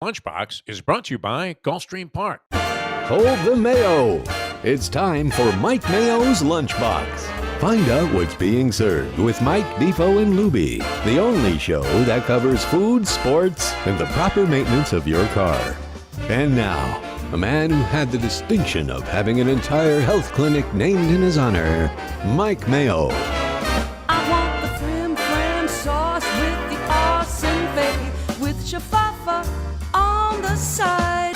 Lunchbox is brought to you by Gulfstream Park. Hold the Mayo. It's time for Mike Mayo's Lunchbox. Find out what's being served with Mike, Defo, and Luby, the only show that covers food, sports, and the proper maintenance of your car. And now, a man who had the distinction of having an entire health clinic named in his honor, Mike Mayo. I want the flim-flam sauce with the awesome fave, with shafafa on the side.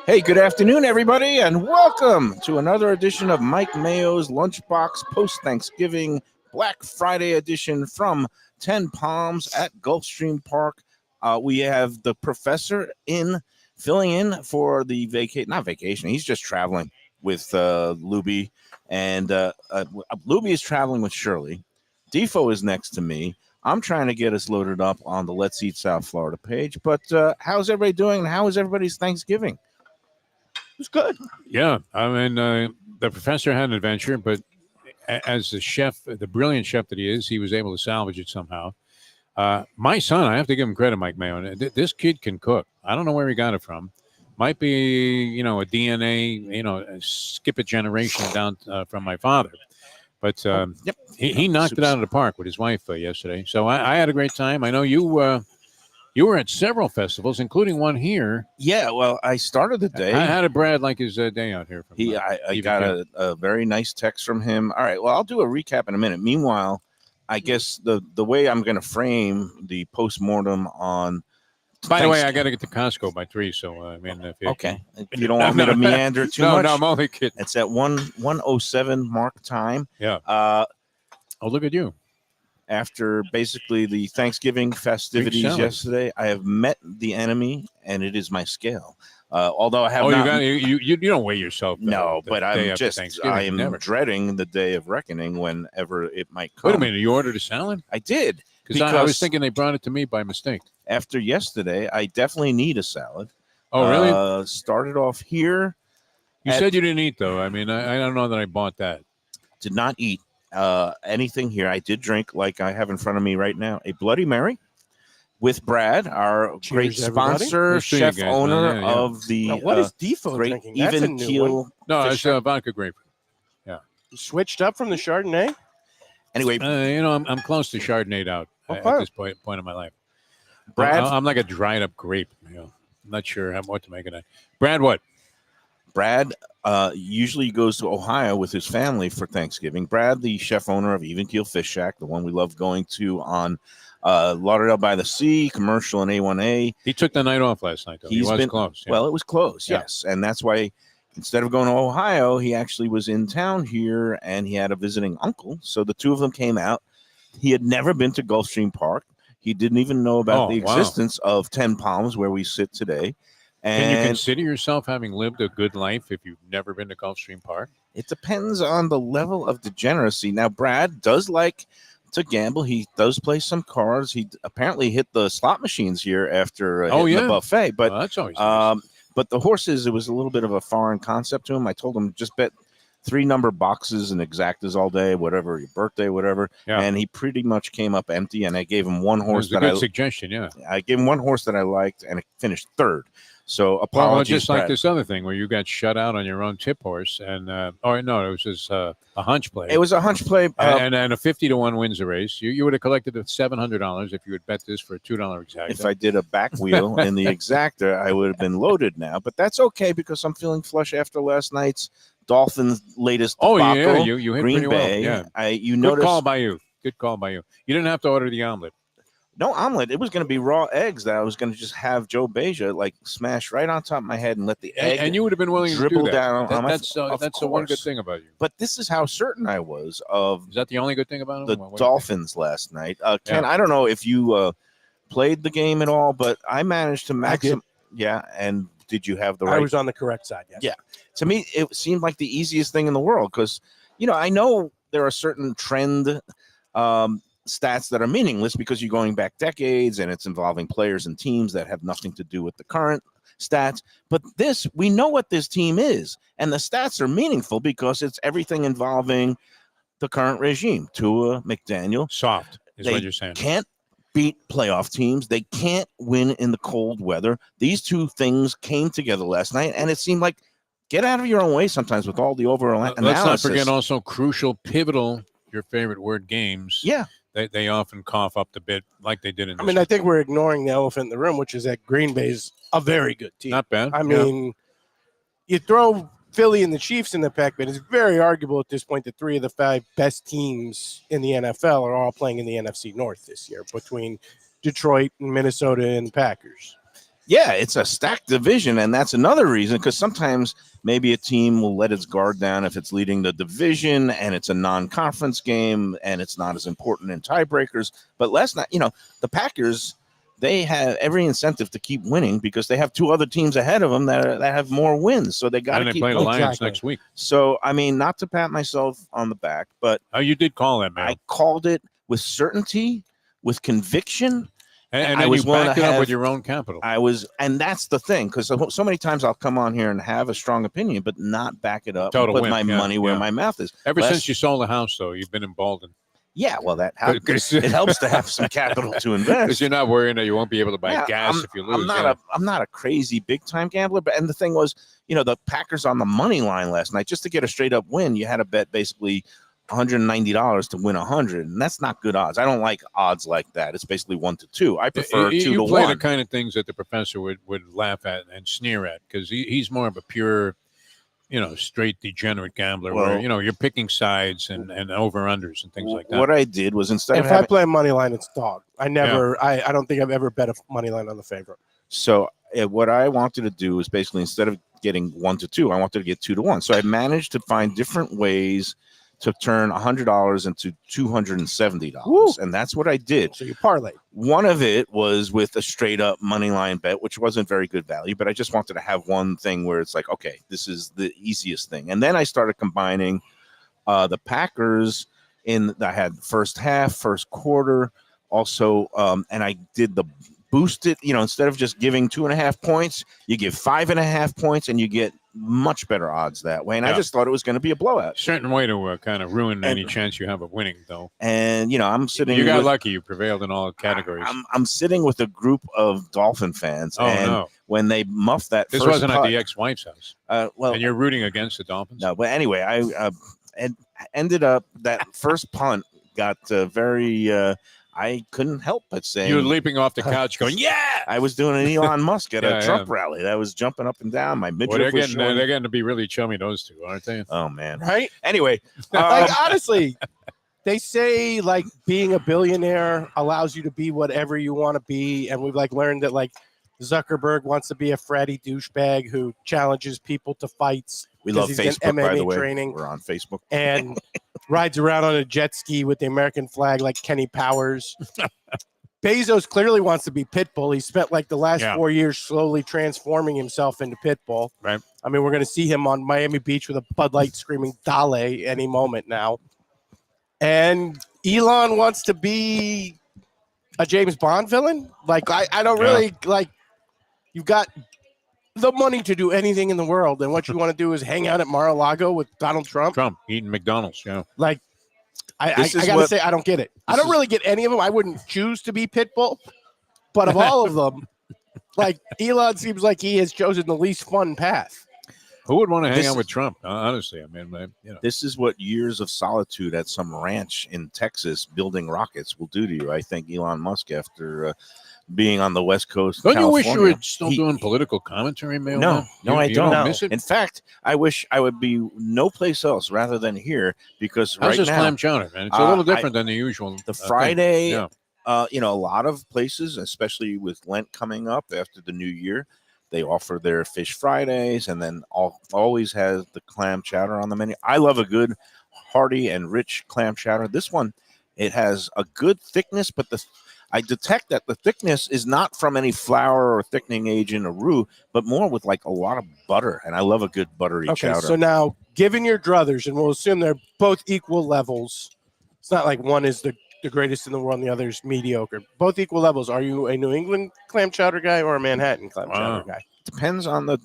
Hey, good afternoon, everybody, and welcome to another edition of Mike Mayo's Lunchbox post-Thanksgiving Black Friday edition from 10 Palms at Gulfstream Park. We have the professor filling in for the not vacation. He's just traveling with Luby, and Luby is traveling with Shirley. Defo is next to me. I'm trying to get us loaded up on the Let's Eat South Florida page, but how's everybody doing, and how is everybody's Thanksgiving? It was good. Yeah, I mean, the professor had an adventure, but as the chef, the brilliant chef that he is, he was able to salvage it somehow. My son, I have to give him credit, Mike Mayo. This kid can cook. I don't know where he got it from. Might be, a DNA, skip a generation down from my father. But Yep. he knocked it out of the park with his wife yesterday. So I had a great time. I know you were at several festivals, including one here. Yeah, well, I started the day. How did Brad like his day out here? I got a very nice text from him. All right, well, I'll do a recap in a minute. Meanwhile, I guess the way I'm going to frame the postmortem on. By the way, I got to get to Costco by 3, so I mean, if you don't want me to meander too much. No, I'm only kidding. It's at 1:07 mark time. Yeah. Oh, look at you. After basically the Thanksgiving festivities yesterday, I have met the enemy, and it is my scale. Although I have you don't weigh yourself. No, but I am dreading the day of reckoning whenever it might come. Wait a minute, you ordered a salad? I did. Because I was thinking they brought it to me by mistake. After yesterday, I definitely need a salad. Oh, really? Started off here. You said you didn't eat, though. I mean, I don't know that I bought that. Did not eat anything here. I did drink, like I have in front of me right now, a Bloody Mary with Brad, our great sponsor, chef owner of the now, what is Defo great drinking? That's even keel. No, it's vodka grapefruit. Yeah. You switched up from the Chardonnay? Anyway, I'm close to Chardonnay out at this point in my life. Brad, I'm like a dried up grape. I'm not sure what to make of that. Brad, what? Brad usually goes to Ohio with his family for Thanksgiving. Brad, the chef owner of Even Keel Fish Shack, the one we love going to on Lauderdale by the Sea, commercial and A1A. He took the night off last night, though. He was close. Yeah. Well, it was close, yes. And that's why instead of going to Ohio, he actually was in town here, and he had a visiting uncle. So the two of them came out. He had never been to Gulfstream Park. He didn't even know about the existence of 10 Palms, where we sit today. And can you consider yourself having lived a good life if you've never been to Gulfstream Park? It depends on the level of degeneracy. Now, Brad does like to gamble. He does play some cards. He apparently hit the slot machines here after hitting the buffet. But that's always nice. But the horses, it was a little bit of a foreign concept to him. I told him just bet 3 number boxes and exactas all day, whatever, your birthday, whatever. Yeah. And he pretty much came up empty. And I gave him one horse suggestion, yeah. I gave him one horse that I liked, and it finished 3rd. So apologies. Well, just like this other thing where you got shut out on your own tip horse, and it was just a hunch play. It was a hunch play, and a 50-1 wins the race. You would have collected $700 if you had bet this for a $2 exacta. If I did a back wheel in the exacta, I would have been loaded now. But that's okay because I'm feeling flush after last night's Dolphins' latest debacle. Yeah, you hit Green pretty Bay. Well. Yeah, Good call by you. Good call by you. You didn't have to order the omelet. No omelet. It was going to be raw eggs that I was going to just have Joe Beja smash right on top of my head and let the egg and you would have been willing to do that. Down that's the one good thing about you. But this is how certain I was of. Is that the only good thing about the Dolphins last night? Ken, I don't know if you played the game at all, but I managed to maximize. Yeah, and did you have the right? I was on the correct side. Yes. Yeah. To me, it seemed like the easiest thing in the world because I know there are certain trend. Stats that are meaningless because you're going back decades and it's involving players and teams that have nothing to do with the current stats. But we know what this team is, and the stats are meaningful because it's everything involving the current regime. Tua, McDaniel. Soft is what you're saying. Can't beat playoff teams. They can't win in the cold weather. These two things came together last night, and it seemed like get out of your own way sometimes with all the analysis. Let's not forget also crucial, pivotal, your favorite word, games. Yeah. They often cough up the bit like they did in this I mean, I think we're ignoring the elephant in the room, which is that Green Bay's a very good team. Not bad. I mean, you throw Philly and the Chiefs in the pack, but it's very arguable at this point that 3 of the 5 best teams in the NFL are all playing in the NFC North this year between Detroit and Minnesota and the Packers. Yeah, it's a stacked division, and that's another reason, because sometimes maybe a team will let its guard down if it's leading the division and it's a non-conference game and it's not as important in tiebreakers. But last night, the Packers, they have every incentive to keep winning because they have 2 other teams ahead of them that have more wins. So they got to keep play the winning. Lions next week. So, I mean, not to pat myself on the back, but you did call that, man. I called it with certainty, with conviction. And I then was you willing backed to it up have- with your own capital. And that's the thing, because so many times I'll come on here and have a strong opinion, but not back it up. Total Put wimp, my yeah, money where yeah. my mouth is. Ever since you sold the house, though, you've been emboldened. Yeah, well, that Because- it helps to have some capital to invest. Because you're not worrying that you won't be able to buy Yeah, gas if you lose. I'm not a crazy big time gambler, but the thing was, the Packers on the money line last night, just to get a straight up win, you had to bet basically $190 to win 100, and that's not good odds. I don't like odds like that. It's basically 1 to 2. I prefer 2 to You play 1. the kind of things that the professor would laugh at and sneer at, because he's more of a pure, straight degenerate gambler, Well- where you're picking sides and over-unders and things like that. What I did was instead of If I having, play money line, it's dog. I don't think I've ever bet a money line on the favorite. so what I wanted to do is basically instead of getting 1 to 2, I wanted to get 2 to 1. So I managed to find different ways to turn $100 into $270, Woo. and that's what I did. So you parlay. One of it was with a straight up money line bet, which wasn't very good value, but I just wanted to have one thing where it's like, okay, this is the easiest thing. And then I started combining the Packers I had first half, first quarter, also, and I did the boosted, instead of just giving 2.5 points, you give 5.5 points and you get much better odds that way. And I just thought it was going to be a blowout. Certain way to kind of ruin any chance you have of winning, though. And, I'm sitting. You got lucky. You prevailed in all categories. I'm sitting with a group of Dolphin fans. Oh, and no. when they muffed that This first wasn't putt, at the ex-wife's house. well, And you're rooting against the Dolphins? no, but anyway, I ended up that first punt got very. I couldn't help but saying You were leaping off the couch going, yeah! I was doing an Elon Musk at Yeah, a Trump rally. That was jumping up and down. My midriff Well, they're was showing. getting to be really chummy, those two, aren't they? Oh man! Right? Anyway, Like, honestly, they say like being a billionaire allows you to be whatever you want to be, and we've learned that Zuckerberg wants to be a fratty douchebag who challenges people to fights. we 'cause love he's in Facebook. By the MMA way, training. we're on Facebook. And rides around on a jet ski with the American flag like Kenny Powers. Bezos clearly wants to be Pitbull. He spent the last 4 years slowly transforming himself into Pitbull. Right. I mean, we're going to see him on Miami Beach with a Bud Light screaming Dale any moment now. And Elon wants to be a James Bond villain. I don't really you've got the money to do anything in the world. And what you want to do is hang out at Mar-a-Lago with Donald Trump. Trump eating McDonald's, yeah. I This is gotta what- say, I don't get it. I don't really get any of them. I wouldn't choose to be Pitbull, but of all of them, Elon seems like he has chosen the least fun path. Who would want to hang This out is- with Trump? Honestly, I mean, This is what years of solitude at some ranch in Texas building rockets will do to you. I think Elon Musk, after being on the West Coast, of Don't you wish you California, were still he- doing political commentary, Mayo? No, man? no, You- I you don't. miss it? In fact, I wish I would be no place else rather than here because How's right this now clam chowder, man? It's a little different than the usual. the thing. Friday, Yeah. a lot of places, especially with Lent coming up after the new year, they offer their fish Fridays and then always has the clam chowder on the menu. I love a good, hearty and rich clam chowder. This one, it has a good thickness, but I detect that the thickness is not from any flour or thickening agent or roux, but more with a lot of butter. And I love a good buttery Okay, chowder. so now, given your druthers, and we'll assume they're both equal levels. It's not like one is the greatest in the world and the other is mediocre. Both equal levels. Are you a New England clam chowder guy or a Manhattan clam chowder guy? Depends on the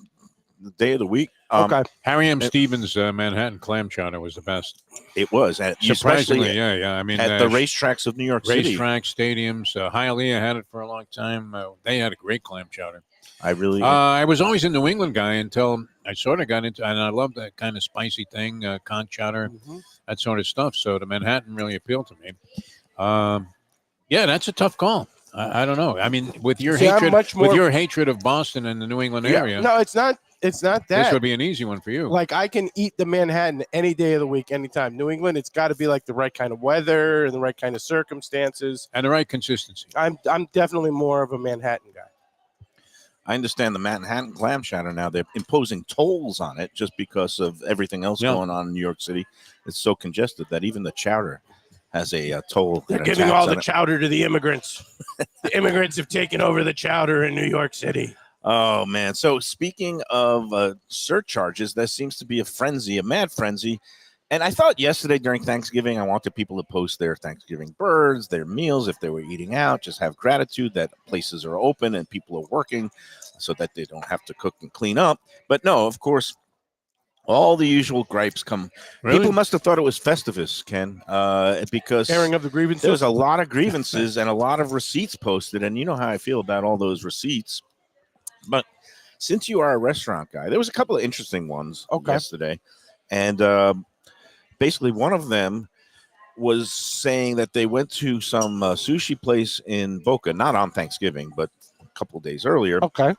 the day of the week. Okay. Harry M. Stevens Manhattan clam chowder was the best. It was, and Surprisingly, especially yeah. I mean, at the racetracks of New York City. racetrack stadiums. Hialeah had it for a long time. They had a great clam chowder. I I was always a New England guy until I sort of got into, and I love that kind of spicy thing, conch chowder, that sort of stuff. So the Manhattan really appealed to me. Yeah, that's a tough call. I don't know. I mean, with your hatred of Boston and the New England area, No, it's not. It's not that. this would be an easy one for you. Like, I can eat the Manhattan any day of the week, anytime. New England, it's got to be like the right kind of weather and the right kind of circumstances. And the right consistency. I'm definitely more of a Manhattan guy. I understand the Manhattan clam chowder now. They're imposing tolls on it just because of everything else going on in New York City. It's so congested that even the chowder has a toll. They're giving all the chowder to the immigrants. The immigrants have taken over the chowder in New York City. Oh, man. So speaking of surcharges, there seems to be a mad frenzy. And I thought yesterday during Thanksgiving, I wanted people to post their Thanksgiving birds, their meals, if they were eating out, just have gratitude that places are open and people are working so that they don't have to cook and clean up. But no, of course, all the usual gripes come. Really? People must have thought it was Festivus, Ken, because Airing of the grievances. there was a lot of grievances and a lot of receipts posted. And you know how I feel about all those receipts. But since you are a restaurant guy, there was a couple of interesting ones yesterday. And basically one of them was saying that they went to some sushi place in Boca, not on Thanksgiving, but a couple of days earlier. Okay.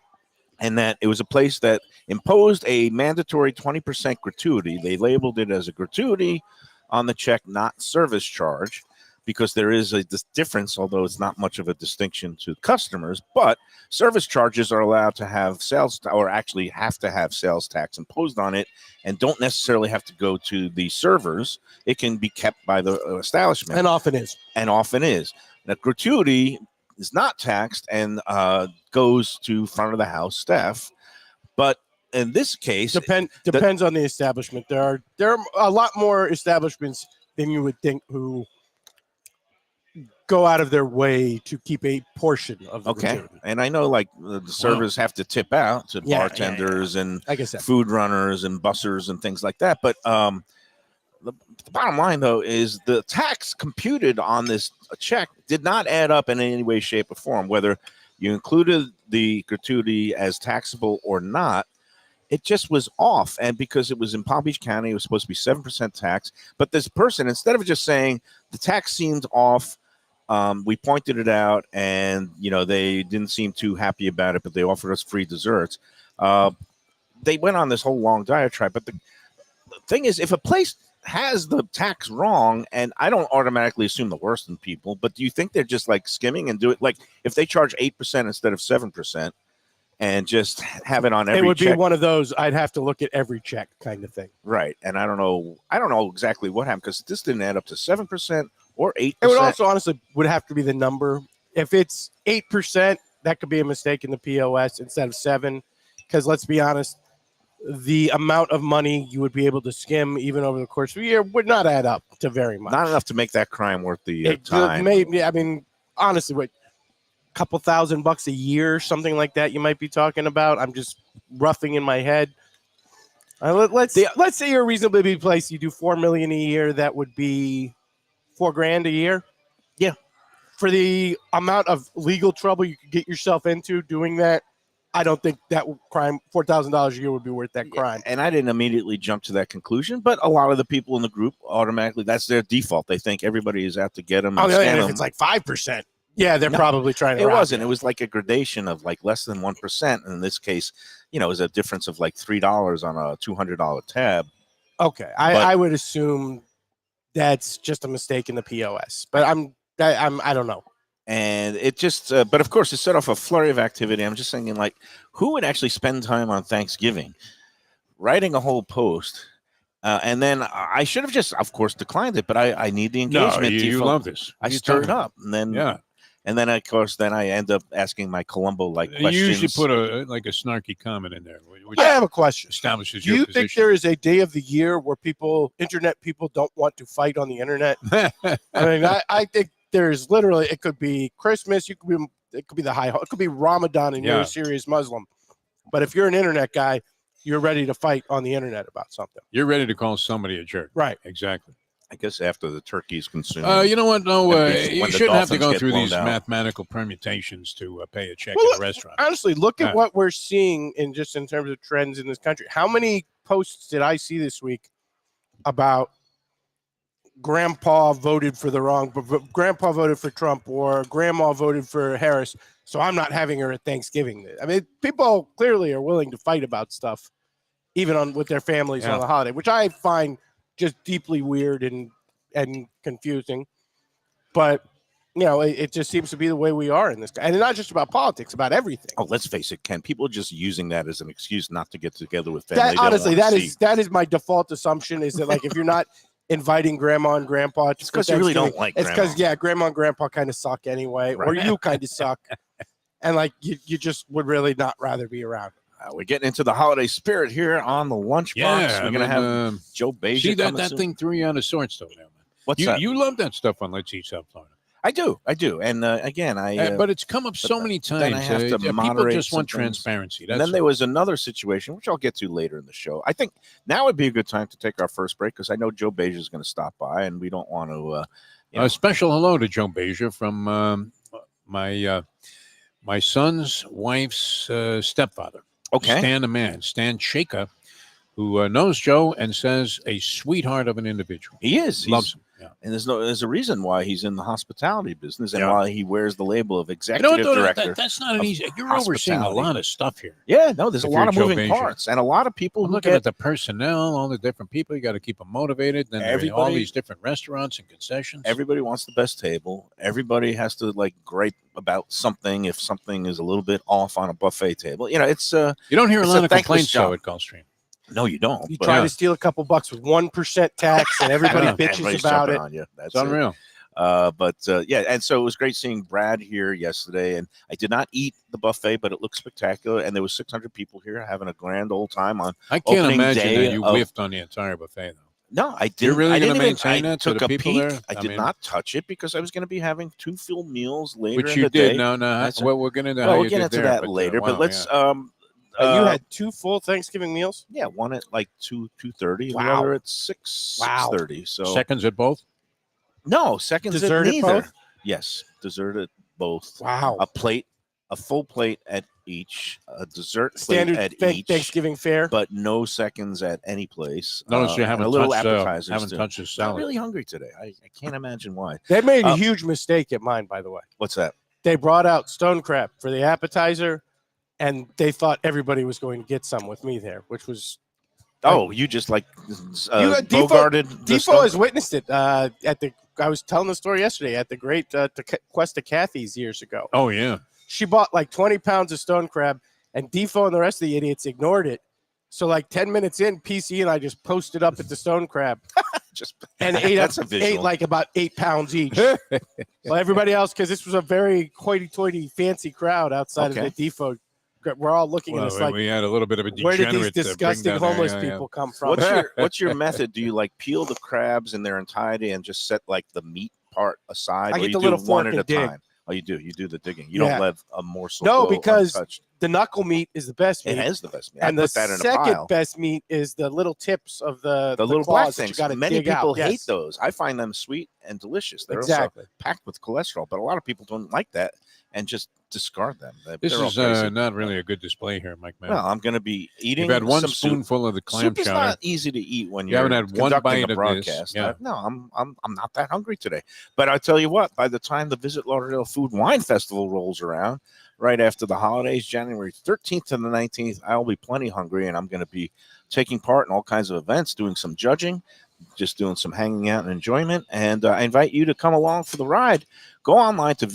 And that it was a place that imposed a mandatory 20% gratuity. They labeled it as a gratuity on the check, not service charge, because there is a difference, although it's not much of a distinction to customers. But service charges are allowed to have sales, or actually have to have sales tax imposed on it, and don't necessarily have to go to the servers. It can be kept by the establishment. And often is. Now, gratuity is not taxed and goes to front of the house staff. But in this case, depends on the establishment. There are a lot more establishments than you would think who go out of their way to keep a portion of the gratuity. And I know like the servers have to tip out to bartenders and like I said, food runners and bussers and things like that. But the bottom line, though, is the tax computed on this check did not add up in any way, shape, or form, whether you included the gratuity as taxable or not. It just was off. And because it was in Palm Beach County, it was supposed to be 7% tax. But this person, instead of just saying the tax seemed off, we pointed it out, and they didn't seem too happy about it, but they offered us free desserts. They went on this whole long diatribe. But the thing is, if a place has the tax wrong, and I don't automatically assume the worst in people, but do you think they're just like skimming and do it? Like if they charge 8% instead of 7% and just have it on every check? It would be one of those, I'd have to look at every check kind of thing. Right. And I don't know exactly what happened, because this didn't add up to 7% or 8%. It would also honestly would have to be the number. If it's 8%, that could be a mistake in the POS instead of 7, because let's be honest, the amount of money you would be able to skim even over the course of a year would not add up to very much. Not enough to make that crime worth the time. I mean, honestly, what, a couple $1,000 a year, something like that you might be talking about. I'm just roughing in my head. Let's say you're a reasonably big place. You do $4 million a year. That would be $4,000 a year. Yeah. For the amount of legal trouble you could get yourself into doing that, I don't think that crime, $4,000 a year, would be worth that crime. And I didn't immediately jump to that conclusion, but a lot of the people in the group automatically, that's their default. They think everybody is out to get them. And if it's like 5%, yeah, they're probably trying to. It wasn't. It was like a gradation of like less than 1%. And in this case, it was a difference of like $3 on a $200 tab. Okay, I would assume that's just a mistake in the POS, but I don't know. And it just, but of course, it set off a flurry of activity. I'm just thinking, like, who would actually spend time on Thanksgiving writing a whole post? And then I should have just, of course, declined it, but I need the engagement. No, you love this. I stir it up. And then, and then, of course, I end up asking my Columbo-like questions. You usually put a snarky comment in there. Which I have a question. Establishes Do your you position. think there is a day of the year where internet people don't want to fight on the internet? I mean, I think there's literally, it could be Christmas, it could be the it could be Ramadan and you're a serious Muslim. But if you're an internet guy, you're ready to fight on the internet about something. You're ready to call somebody a jerk. Right. Exactly. I guess after the turkey is consumed. You know what? No, when the you shouldn't have to dolphins go get through blown these down. mathematical permutations to pay a check Well, at a restaurant. Honestly, look at Yeah. what we're seeing in terms of trends in this country. How many posts did I see this week about grandpa voted for the wrong, grandpa voted for Trump, or grandma voted for Harris, so I'm not having her at Thanksgiving? I mean, people clearly are willing to fight about stuff, even with their families Yeah. on the holiday, which I find just deeply weird and confusing. But it just seems to be the way we are in this, and it's not just about politics, about everything. Oh, let's face it, Ken. People are just using that as an excuse not to get together with family. Honestly, that is my default assumption, is that, like, if you're not inviting grandma and grandpa, It's because you really don't like. it's because grandma and grandpa kind of suck anyway, or Right. you kind of suck, and like you just would really not rather be around. We're getting into the holiday spirit here on the Lunchbox. Yeah, We're going to have Joe Beja. See coming that soon. thing threw you out of sorts, though, man. What's that? You love that stuff on Let's Eat South Florida. I do. And again, But it's come up so many then times. I have to People moderate just want some things. transparency. And then there was another situation, which I'll get to later in the show. I think now would be a good time to take our first break, because I know Joe Beja is going to stop by, and we don't want to. A special hello to Joe Beja from my son's wife's stepfather. Okay. Stan the man, Stan Shaka, who knows Joe and says a sweetheart of an individual. He is. Loves him. Yeah. And there's a reason why he's in the hospitality business, and Yeah. why he wears the label of You know executive what, though? director. That's not an of easy. You're overseeing a hospitality. lot of stuff here. Yeah, no, there's a If lot you're of Joe moving Beja. parts, and a lot of people I'm who looking get at the personnel, all the different people. You got to keep them motivated. Then there are all Everybody- these different restaurants and concessions. everybody wants the best table. Everybody has to gripe about something if something is a little bit off on a buffet table. It's you don't hear a it's lot a of thankless complaints job. though at Gulfstream. no, you don't. You but try to steal a couple bucks with 1% tax, and everybody Yeah. bitches everybody's about jumping it. on you. That's It's unreal. Yeah, and so it was great seeing Brad here yesterday, and I did not eat the buffet, but it looked spectacular, and there was 600 people here having a grand old time on. I can't Opening imagine day that you of- whiffed on the entire buffet though. No, I didn't. You're really I gonna didn't even- maintain I that to took the a people peek. there? I I did mean- not touch it because I was going to be having 2 full meals later Which in you the did. day. No, That's well, we're getting into Well, how we'll you get did into there, that later, but wow, let's. yeah. You had 2 full Thanksgiving meals? Yeah, one at 2:30, Wow. the other at 6:30. So seconds at both. no seconds Dessert at at neither. both? Yes, dessert at both. Wow. A full plate at each, a dessert plate Standard at each, Thanksgiving fare. but no seconds at any place. Notice you and haven't a little touched appetizers. haven't too. touched the I'm salad. really hungry today. I can't imagine why. They made a Uh, huge mistake at mine, by the way. What's that? They brought out stone crab for the appetizer, and they thought everybody was going to get some with me there, which was Oh, you just Defo- bogarted the Defo stuff? has witnessed it at the. I was telling the story yesterday at the great Quest of Kathy's years ago. Oh yeah. She bought like 20 pounds of stone crab, and Defo and the rest of the idiots ignored it. So like 10 minutes in, PC and I just posted up at the stone crab Just and ate that's a visual. like about 8 pounds each. Well, everybody else, because this was a very hoity-toity fancy crowd outside Okay. of the Defo. We're all looking at Well, us like, we had a little bit of a where did degenerate. these disgusting bring down homeless there. Yeah, yeah. people come from? What's your method? Do you peel the crabs in their entirety and just set the meat part aside, I or get you the do little one fork at a and dig. time? Oh, you do the digging. You Yeah. don't let a morsel No, go because untouched. The knuckle meat is the best meat. It has the best meat. And I the put that in a second pile. best meat is the little tips of the The little claws black that you things. gotta Many dig people out. hate Yes. those. I find them sweet and delicious. They're Exactly. also packed with cholesterol, but a lot of people don't like that and just discard them. This They're all is crazy. not really a good display here, Mike. Man. Well, I'm going to be eating. You've had one some soup. spoonful of the clam Soup is chowder. not easy to eat when You you're haven't had one conducting bite a of this. broadcast. Yeah. No, I'm not that hungry today. But I tell you what, by the time the Visit Lauderdale Food Wine Festival rolls around, right after the holidays, January 13th to the 19th, I'll be plenty hungry, and I'm going to be taking part in all kinds of events, doing some judging, just doing some hanging out and enjoyment. And I invite you to come along for the ride. Go online to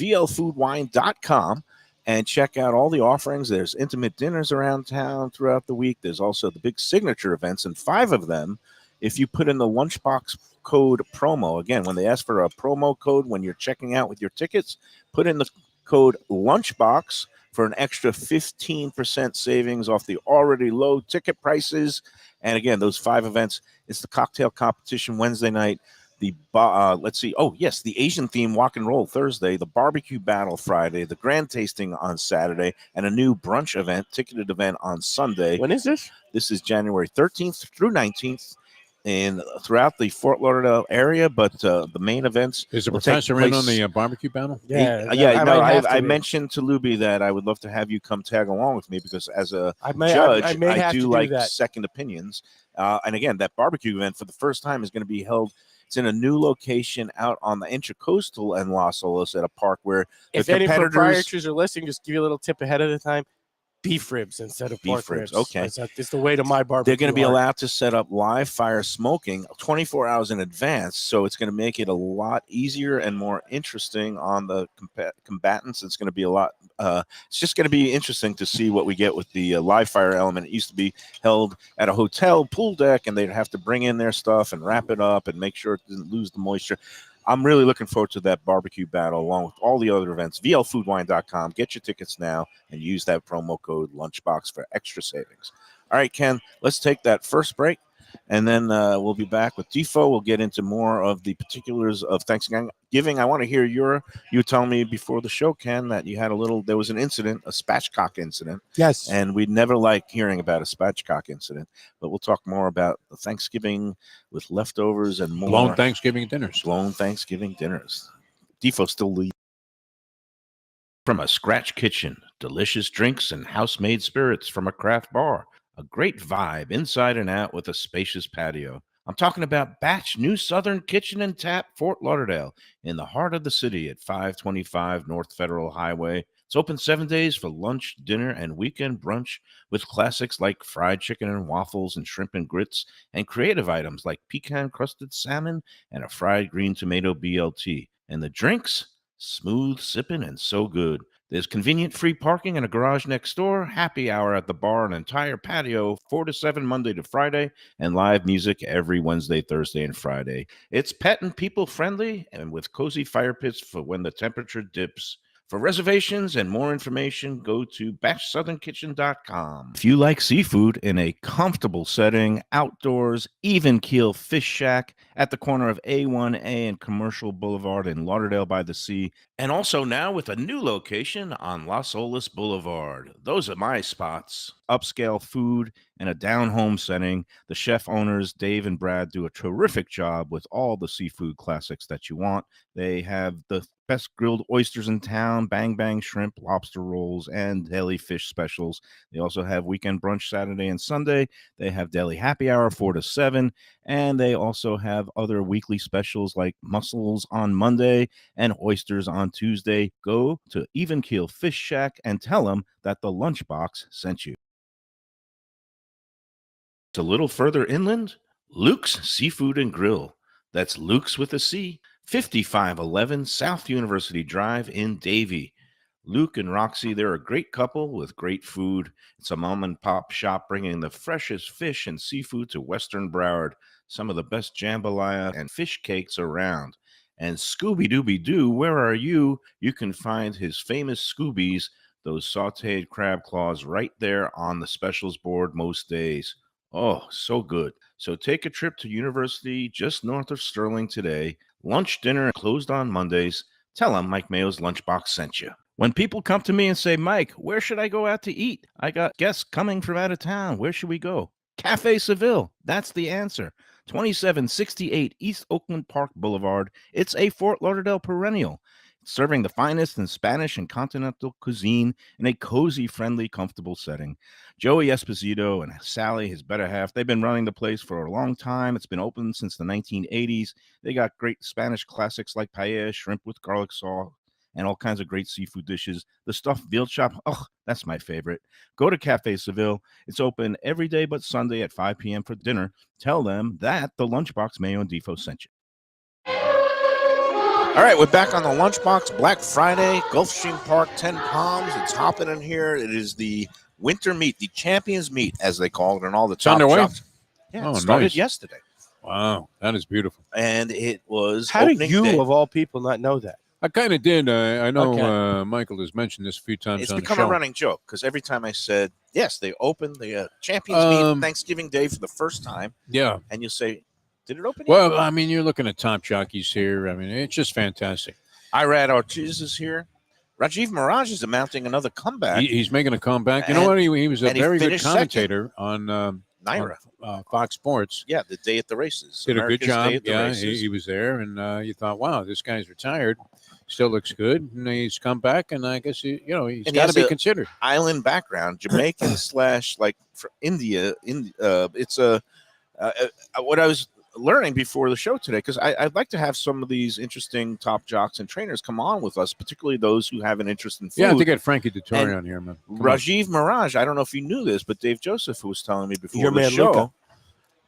vlfoodwine.com and check out all the offerings. There's intimate dinners around town throughout the week. There's also the big signature events, and 5 of them, if you put in the Lunchbox code promo. Again, when they ask for a promo code when you're checking out with your tickets, put in the code Lunchbox for an extra 15% savings off the already low ticket prices. And again, those 5 events, it's the cocktail competition Wednesday night, Let's see. Oh, yes, the Asian theme walk and roll Thursday, the barbecue battle Friday, the grand tasting on Saturday, and a new brunch event, ticketed event on Sunday. When is this? This is January 13th through 19th. And throughout the Fort Lauderdale area, but the main events Is the will take professor in on place- the barbecue battle? I mentioned to Luby that I would love to have you come tag along with me because as a judge, I do like that. second opinions. And again, that barbecue event for the first time is going to be held. It's in a new location out on the Intracoastal and Los Olos at a park where If the any competitors. proprietors are listening, just give you a little tip ahead of the time. Beef ribs instead of pork ribs. Okay. It's the way to my barbecue. They're going to be heart. allowed to set up live fire smoking 24 hours in advance. So it's going to make it a lot easier and more interesting on the combatants. It's going to be a lot. It's just going to be interesting to see what we get with the live fire element. It used to be held at a hotel pool deck, and they'd have to bring in their stuff and wrap it up and make sure it didn't lose the moisture. I'm really looking forward to that barbecue battle along with all the other events. VLFoodWine.com. Get your tickets now and use that promo code Lunchbox for extra savings. All right, Ken, let's take that first break, and then we'll be back with Defo. We'll get into more of the particulars of Thanksgiving. I want to hear you tell me before the show, Ken, that you had there was an incident, a spatchcock incident. Yes. And we'd never like hearing about a spatchcock incident, but we'll talk more about the Thanksgiving with leftovers and more. Blown Thanksgiving dinners. Defo still leads. From a scratch kitchen, delicious drinks and house-made spirits from a craft bar. A great vibe inside and out with a spacious patio. I'm talking about Batch New Southern Kitchen and Tap, Fort Lauderdale, in the heart of the city at 525 North Federal Highway. It's open 7 days for lunch, dinner, and weekend brunch with classics like fried chicken and waffles and shrimp and grits, and creative items like pecan-crusted salmon and a fried green tomato BLT. And the drinks? Smooth sipping and so good. There's convenient free parking and a garage next door, happy hour at the bar, an entire patio, 4 to 7 Monday to Friday, and live music every Wednesday, Thursday, and Friday. It's pet and people friendly and with cozy fire pits for when the temperature dips. For reservations and more information, go to batchsouthernkitchen.com. If you like seafood in a comfortable setting, outdoors, even keel fish shack at the corner of A1A and Commercial Boulevard in Lauderdale by the Sea, and also now with a new location on Los Olas Boulevard. Those are my spots. Upscale food and a down-home setting. The chef owners, Dave and Brad, do a terrific job with all the seafood classics that you want. They have the best grilled oysters in town, bang bang shrimp, lobster rolls, and deli fish specials. They also have weekend brunch Saturday and Sunday. They have deli happy hour 4 to 7, and they also have other weekly specials like mussels on Monday and oysters on Tuesday. Go to Even Keel Fish Shack and tell them that the Lunchbox sent you. A little further inland, Luke's Seafood and Grill. That's Luke's with a C, 5511 South University Drive in Davie. Luke and Roxy, they're a great couple with great food. It's a mom and pop shop bringing the freshest fish and seafood to Western Broward. Some of the best jambalaya and fish cakes around. And Scooby-Dooby-Doo, where are you? You can find his famous Scoobies, those sauteed crab claws, right there on the specials board most days. Oh, so good. So take a trip to University just north of Sterling today. Lunch, dinner, closed on Mondays. Tell them Mike Mayo's Lunchbox sent you. When people come to me and say, Mike, where should I go out to eat? I got guests coming from out of town. Where should we go? Cafe Seville. That's the answer. 2768 East Oakland Park Boulevard. It's a Fort Lauderdale perennial. Serving the finest in Spanish and continental cuisine in a cozy, friendly, comfortable setting. Joey Esposito and Sally, his better half, they've been running the place for a long time. It's been open since the 1980s. They got great Spanish classics like paella, shrimp with garlic sauce, and all kinds of great seafood dishes. The stuffed veal chop, oh, that's my favorite. Go to Cafe Seville. It's open every day but Sunday at 5 p.m. for dinner. Tell them that the Lunchbox Mayo and Defo sent you. All right, we're back on the Lunchbox Black Friday, Gulfstream Park, 10 Palms. It's hopping in here. It is the winter meet, the champions meet, as they call it, and all the top underway? shops. Yeah, it started nice. yesterday. Wow, that is beautiful. And it was How do opening you, day. of all people, not know that? I kind of did. I know Okay. Michael has mentioned this a few times It's on become the show. a running joke because every time I said, yes, they opened the champions meet Thanksgiving Day for the first time, Yeah. and you'll say, Did it open? Well, I mean, you're looking at top jockeys here. I mean, it's just fantastic. Irad Ortiz is here. Rajiv Mirage is mounting another comeback. He's making a comeback. You know And- what? He was a and he very good finished commentator on Naira. Fox Sports. Yeah, the day at the races. Did a good America's job. Day at the Yeah, races. he was there, and you thought, wow, this guy's retired, still looks good, and he's come back, and I guess he's And he got to has be a- considered. Island background, Jamaican / like for India. It's what I was learning before the show today, because I'd like to have some of these interesting top jocks and trainers come on with us, particularly those who have an interest in food. Yeah, I have to get Frankie Dettori And on here, man. Come on. Rajiv Mirage, I don't know if you knew this, but Dave Joseph was telling me before Your the man, show Luca.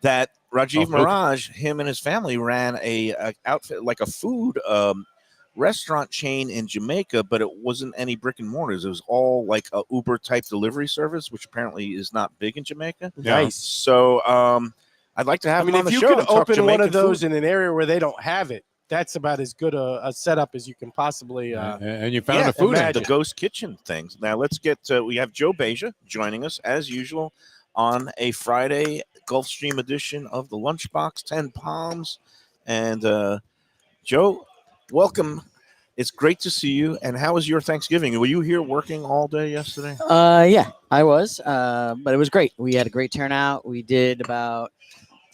that Rajiv Luca. Mirage, him and his family ran a outfit like a food restaurant chain in Jamaica, but it wasn't any brick and mortars. It was all like a Uber type delivery service, which apparently is not big in Jamaica. Yeah. Nice. So I'd like to have I mean, him on if the you show could and talk open one Jamaican of those food. in an area where they don't have it, that's about as good a setup as you can possibly. And you found Yeah, a food imagine. engine. the ghost kitchen things. Now let's get we have Joe Beja joining us as usual on a Friday Gulfstream edition of the Lunchbox 10 Palms. And Joe, welcome. It's great to see you. And how was your Thanksgiving? Were you here working all day yesterday? Yeah, I was, but it was great. We had a great turnout. We did about,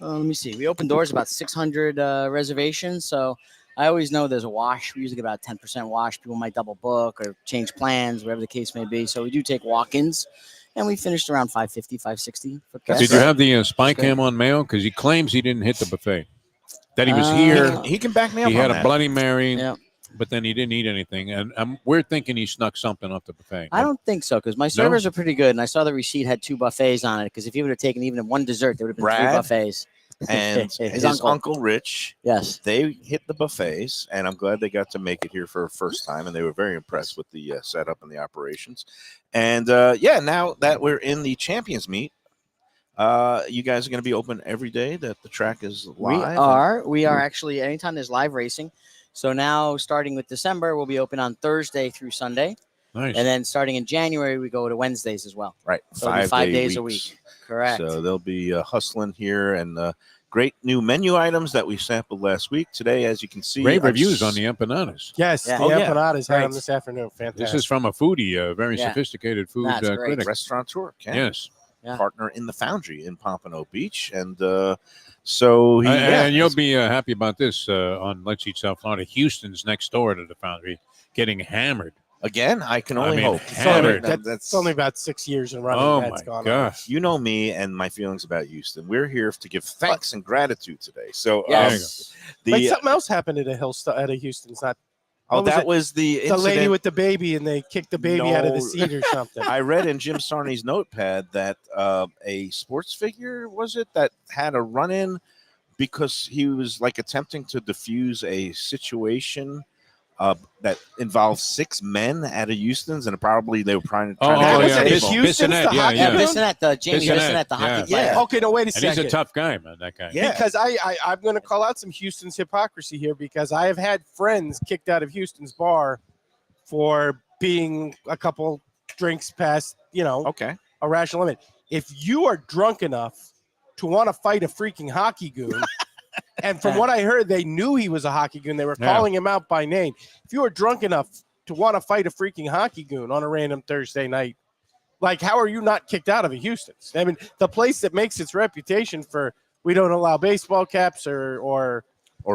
let me see, we opened doors about 600 reservations. So I always know there's a wash. We usually get about 10% wash. People might double book or change plans, whatever the case may be. So we do take walk-ins, and we finished around 550, 560 for guests. Did you have the spy That's great. cam on Mayo? Because he claims he didn't hit the buffet. That he was Uh, here. He can back me up He on had a that. Bloody Mary, Yeah. but then he didn't eat anything. And we're thinking he snuck something off the buffet. I don't think so, because my servers are pretty good, and I saw the receipt had 2 buffets on it. Because if he would have taken even one dessert, there would have been 3 Brad buffets. And his uncle Rich, Yes. they hit the buffets, and I'm glad they got to make it here for a first time, and they were very impressed with the setup and the operations. And now that we're in the Champions Meet, you guys are going to be open every day that the track is live. We are actually, anytime there's live racing. So now, starting with December, we'll be open on Thursday through Sunday. Nice. And then starting in January, we go to Wednesdays as well. Right, So it'll be 5 days a weeks. week. Correct. So they'll be hustling here, and great new menu items that we sampled last week. Today, as you can see, Great reviews on the empanadas. Yes, Yeah. the Oh, yeah. empanadas had Great. them this afternoon. Fantastic. This is from a foodie, a very Yeah. sophisticated food That's great. critic. restaurateur, Ken, Yes. Yeah. partner in the Foundry in Pompano Beach, and so he. And you'll be happy about this on Let's Eat South Florida. Houston's next door to the Foundry, getting hammered. Again, I can I only mean, hope. hammered. It's only about 6 years in running. Oh that's my gone on. gosh. You know me and my feelings about Houston. We're here to give thanks and gratitude today. So Yes. the Like something else happened at a Houston's not what was that it? was the the lady incident. with the baby and they kicked the baby out of the No. seat or something. I read in Jim Sarney's notepad that a sports figure was it that had a run-in because he was like attempting to defuse a situation that involved 6 men at a Houston's, and probably they were trying to. Oh, have a was yeah. it table. Houston's, Bissonnette, the yeah, hockey Yeah, yeah. dude? Bissonnette, Jamie Bissonnette, Bissonnette, the hockey yeah. player. Yeah. Okay, no, wait a And second. he's a tough guy, man, that guy. Yeah. Because I'm going to call out some Houston's hypocrisy here because I have had friends kicked out of Houston's bar for being a couple drinks past, Okay. a rational limit. If you are drunk enough to want to fight a freaking hockey goon, and from what I heard, they knew he was a hockey goon. They were Yeah. calling him out by name. If you are drunk enough to want to fight a freaking hockey goon on a random Thursday night, like, how are you not kicked out of a Houston's? I mean, the place that makes its reputation for we don't allow baseball caps or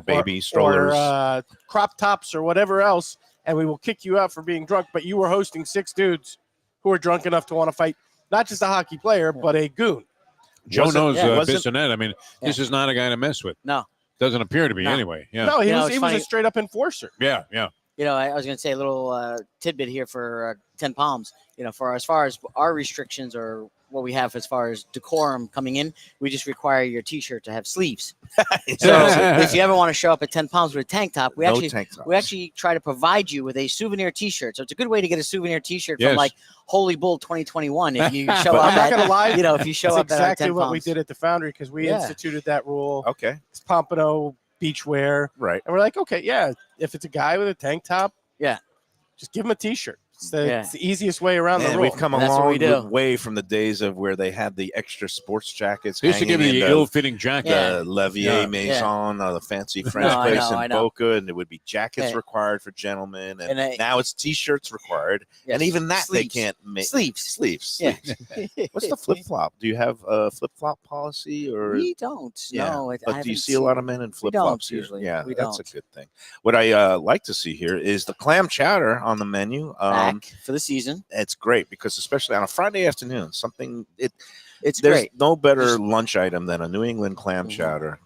Baby strollers. or crop tops or whatever else, and we will kick you out for being drunk. But you were hosting 6 dudes who were drunk enough to want to fight not just a hockey player, but a goon. Joe Wasn't- knows yeah, wasn't- Bissonnette. I mean, this is not a guy to mess with. No. Doesn't appear to be No. anyway. Yeah. No, he You know, was it's he was funny. a straight up enforcer. Yeah, yeah. I was going to say a little tidbit here for 10 Palms. For as far as our restrictions or what we have as far as decorum coming in, we just require your T-shirt to have sleeves. So if you ever want to show up at 10 Palms with a tank top, we No actually tank tops. we actually try to provide you with a souvenir T-shirt. So it's a good way to get a souvenir T-shirt Yes. from like Holy Bull 2021 if you show But up. I'm not gonna lie, if you show That's up at our 10 exactly what we Palms. did at the Foundry because we Yeah. instituted that rule. Okay. It's Pompano beachwear, Right. and we're like, okay, yeah, if it's a guy with a tank top, Yeah. just give him a T-shirt. It's the easiest way around the Man, rule. we've come a That's what long we do. way from the days of where they had the extra sports jackets. They used to give hanging you in the ill-fitting jacket. the Levier Yeah. Maison, the fancy French No, I place know, I in know. Boca, and there would be jackets Yeah. required for gentlemen, and And now it's T-shirts required, and Yes. even that Sleeves. they can't make. Sleeves. Sleeves. Yeah. What's the flip flop? Do you have a flip flop policy, or We don't. yeah? No, I But do you haven't see a lot seen- of men in We flip don't flops here? usually. Yeah, We that's don't. a good thing. What I like to see here is the clam chowder on the menu. Back for the season. It's great because especially on a Friday afternoon, It's there's great. no better Just- lunch item than a New England clam Mhm. chowder.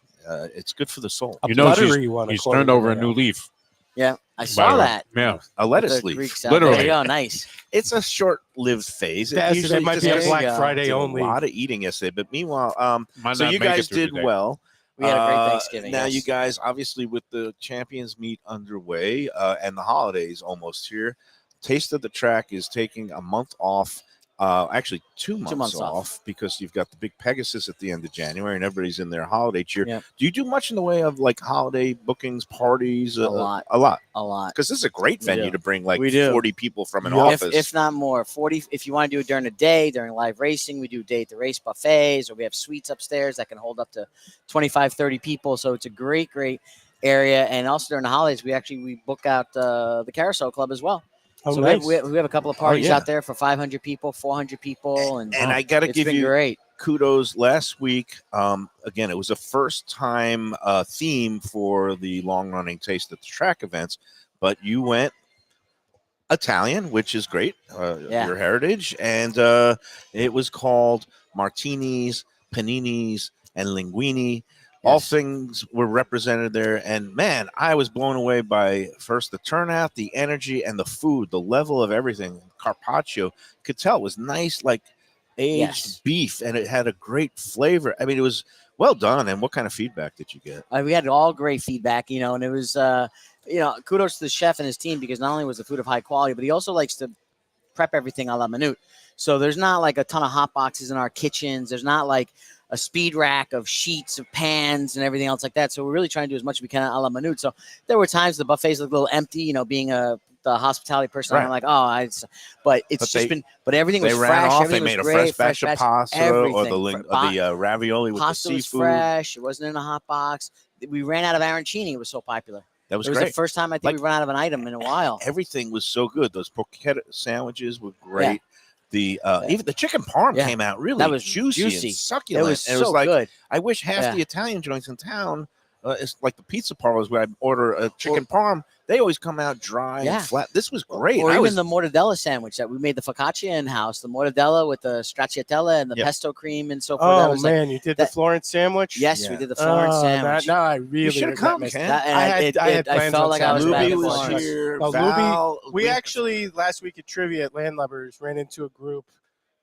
It's good for the soul. A You know, buttery one, he's according turned to over a Mayo. new leaf. Yeah, I by saw the way. that. Yeah. A With lettuce the leaf. Greek salad. Literally. There you go. Nice. It's a short-lived phase. It That usually might just be a There you Black go. Friday did only. a lot of eating yesterday, but meanwhile, Might so not you make it guys through did today. well. We had a great Thanksgiving. Now yes. you guys, obviously, with the Champions Meet underway and the holidays almost here, Taste of the Track is taking a month off. Actually, 2 months, months off, off. because you've got the big Pegasus at the end of January and everybody's in their holiday cheer. Yep. Do you do much in the way of like holiday bookings, parties? A lot. A lot. a lot. Because this is a great We venue do. to bring like We do. 40 people from an Yeah. office. If not more, 40. If you want to do it during the day, during live racing, we do day at the race buffets, or we have suites upstairs that can hold up to 25, 30 people. So it's a great area. And also during the holidays, we book out the Carousel Club as well. Oh, So nice. we have a couple of parties yeah. out there for 500 people, 400 people, and I got to it's give been you great. kudos. Last week, again, it was a first time theme for the long running Taste of the Track events, but you went Italian, which is great, Yeah. your heritage, and it was called martinis, paninis, and linguini. All Yes. things were represented there, and man, I was blown away by first the turnout, the energy, and the food, the level of everything. Carpaccio, could tell it was nice, like aged Yes. beef, and it had a great flavor. I mean, it was well done. And what kind of feedback did you get? We had all great feedback, and it was, kudos to the chef and his team, because not only was the food of high quality, but he also likes to prep everything a la minute. So there's not like a ton of hot boxes in our kitchens. There's not like a speed rack of sheets of pans and everything else like that. So we're really trying to do as much as we can a la minute. So there were times the buffets look a little empty, being the hospitality person. Right. I'm like, but everything was They fresh. ran off. They Everything made a was great, fresh batch of pasta or the ravioli with pasta the was seafood. fresh. It wasn't in a hot box. We ran out of arancini. It was so popular. That was It was great. the first time I think we ran out of an item in a while. Everything was so good. Those porchetta sandwiches were great. The even the chicken parm Yeah. came out really That was juicy juicy. and succulent. It was and so it was like good. I wish half Yeah. the Italian joints in town, it's like the pizza parlors where I order a chicken parm. They always come out dry Yeah. and flat. This was great. Or I even was, the mortadella sandwich that we made the focaccia in house, the mortadella with the stracciatella and the Yep. pesto cream and so forth. That Oh was man, you did the that- Florence sandwich. yes, Yeah. we did the Florence sandwich. Now I really should've regret come, missing Ken. that. And I had I plans felt on like I was Saturday. back Luby in was Florence. here. No, Val, We actually last week at trivia at Landlubbers ran into a group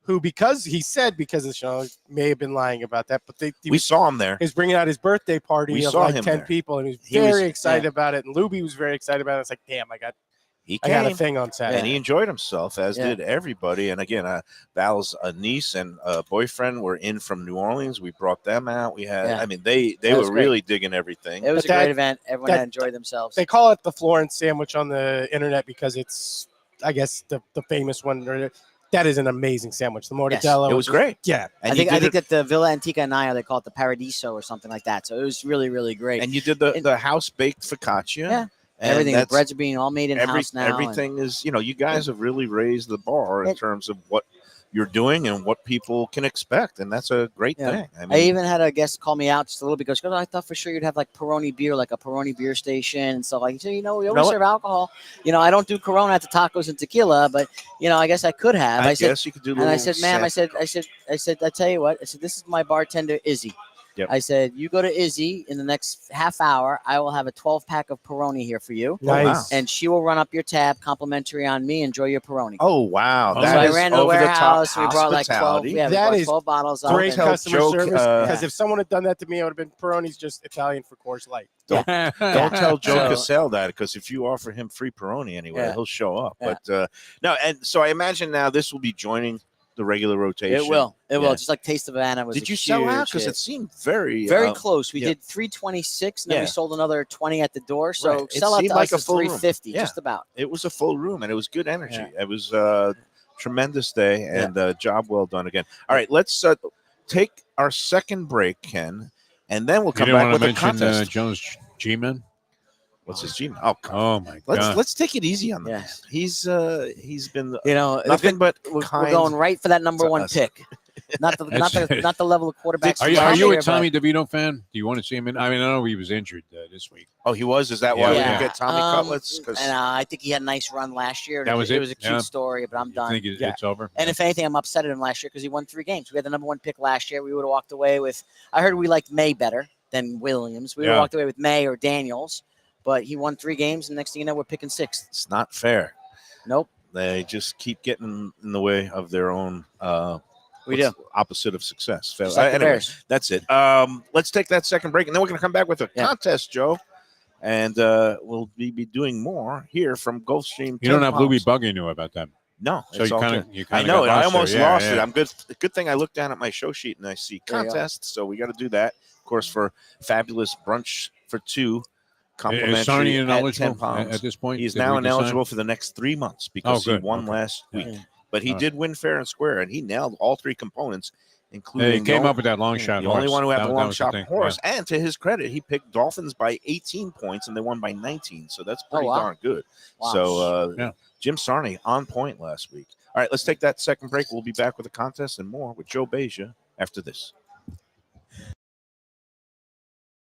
who, because of the show, may have been lying about that, but he we was, saw him there. he was bringing out his birthday party We of saw like him 10 there. people, and he was He was- very excited about it. And Luby was very excited about it. It's like, damn, I got He a came. thing on Saturday. And he enjoyed himself, as Yeah. did everybody. And again, Val's niece and boyfriend were in from New Orleans. We brought them out. We had, Yeah. I mean, they That was were great. really digging everything. It was But a great that- event. Everyone that- enjoyed themselves. They call it the Florence sandwich on the internet because it's, I guess, the famous one. That is an amazing sandwich. The mortadella. It was great. Yeah. And I you think did it- that the Villa Antica Naya, they call it the Paradiso or something like that. So it was really, really great. and you did the house baked focaccia. Yeah. And Everything, the that's- breads are being all made in house now. and- Everything is, you guys have really raised the bar in It- terms of what you're doing and what people can expect. And that's a great Yeah. thing. I even had a guest call me out just a little bit. Goes, I thought for sure you'd have like Peroni beer, like a Peroni beer station and stuff like. So we know always what? serve alcohol. I don't do Corona at the tacos and tequila, but I guess I could have. I said, guess you could do. and I little said, ma'am, I samples. said, I tell you what, I said, this is my bartender Izzy. Yep. I said, you go to Izzy in the next half hour. I will have a 12-pack of Peroni here for you, wow. Nice. and she will run up your tab, complimentary on me. Enjoy your Peroni. Oh wow! So so That I is ran to the over the top warehouse. We brought like 12. hospitality. Yeah, we That brought is 12 bottles. up, Great and- tell customer joke, service. Because Yeah. if someone had done that to me, I would have been Peroni's just Italian for Coors Light. Don't tell Joe So- Cassell that, because if you offer him free Peroni anyway, Yeah. he'll show up. Yeah. But no, and so I imagine now this will be joining the regular rotation. It will. It Yeah. will. Just like Taste of Havana was. Did a you sell out? huge Because hit. it seemed very Very close. We yeah. did 326, and then we Yeah. sold another 20 at the door. So Right. It sell out seemed to like us a is full room. 350, Yeah. just about. It was a full room, and it was good energy. Yeah. It was a tremendous day, and job well done again. All right, let's take our second break, Ken, and then we'll You come didn't back want with to a mention contest. Jones G-Man? What's his G? Oh, come on. Oh my God! Let's take it easy on the Yes. man. He's been nothing but we're kind going right for that number to one us. pick. Not the level of quarterbacks. Are from you last a year, Tommy DeVito fan? Do you want to see him in? I mean, I know he was injured this week. Oh, he was. Is that why we Yeah. didn't get Tommy Cutlets? And I think he had a nice run last year. That was It it? was a cute Yeah. story, but I'm You done. think it's over? And if anything, I'm upset at him last year because he won 3 games. We had the number one pick last year. We would have walked away with. I heard we liked May better than Williams. We would have walked away with May or Daniels, but he won 3 games, and next thing you know, we're picking 6th. It's not fair. Nope. They just keep getting in the way of their own. We do. Opposite of success. Just like the Anyway, Bears. that's it. Let's take that second break, and then we're going to come back with a contest, Joe. And we'll be doing more here from Gulfstream. You don't have Louie Buggy knew about that. No, So it's you all kind good. of I know it. I almost lost it. Yeah. I'm good. Good thing I looked down at my show sheet and I see There you go. contest. So we got to do that. Of course, for fabulous brunch for 2, Is complimentary Sarnia at 10 ineligible pounds. at this point? He's Did now we decide? ineligible for the next 3 months because he good. won Okay. last week. Yeah. But he did win fair and square, and he nailed all 3 components, He including came up with that long shot. the only horse. one who had the That long was shot thing. horse. And to his credit, he picked Dolphins by 18 points, and they won by 19. So that's pretty wow. darn good. Wow. So Jim Sarney on point last week. All right, let's take that second break. We'll be back with a contest and more with Joe Beja after this.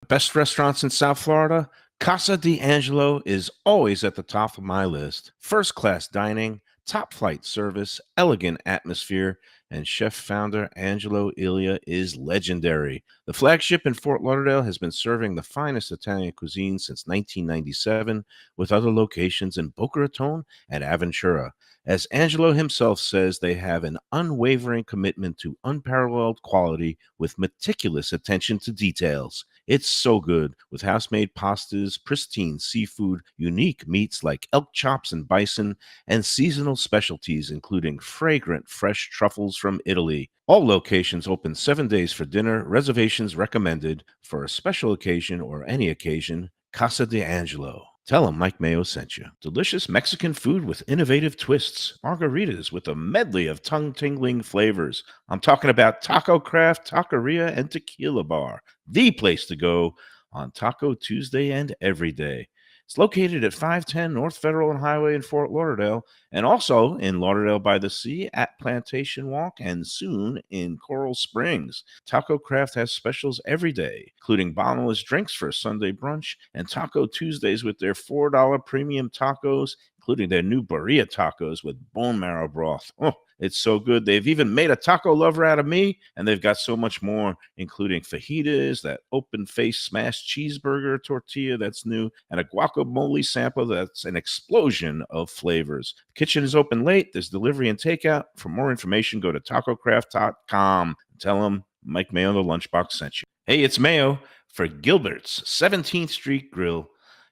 Best restaurants in South Florida? Casa D'Angelo is always at the top of my list. First-class dining, top-flight service, elegant atmosphere, and chef-founder Angelo Ilia is legendary. The flagship in Fort Lauderdale has been serving the finest Italian cuisine since 1997, with other locations in Boca Raton and Aventura. As Angelo himself says, they have an unwavering commitment to unparalleled quality with meticulous attention to details. It's so good, with house-made pastas, pristine seafood, unique meats like elk chops and bison, and seasonal specialties including fragrant fresh truffles from Italy. All locations open 7 days for dinner. Reservations recommended. For a special occasion or any occasion, Casa D'Angelo. Tell them Mike Mayo sent you. Delicious Mexican food with innovative twists. Margaritas with a medley of tongue-tingling flavors. I'm talking about Taco Craft, Taqueria, and Tequila Bar. The place to go on Taco Tuesday and every day. It's located at 510 North Federal and Highway in Fort Lauderdale, and also in Lauderdale by the Sea at Plantation Walk, and soon in Coral Springs. Taco Craft has specials every day, including bottomless drinks for a Sunday brunch, and Taco Tuesdays with their $4 premium tacos, including their new burrito tacos with bone marrow broth. Oh, it's so good. They've even made a taco lover out of me, and they've got so much more, including fajitas, that open-faced smashed cheeseburger tortilla that's new, and a guacamole sample that's an explosion of flavors. The kitchen is open late. There's delivery and takeout. For more information, go to tacocraft.com. Tell them Mike Mayo, the Lunchbox, sent you. Hey, it's Mayo for Gilbert's 17th Street Grill.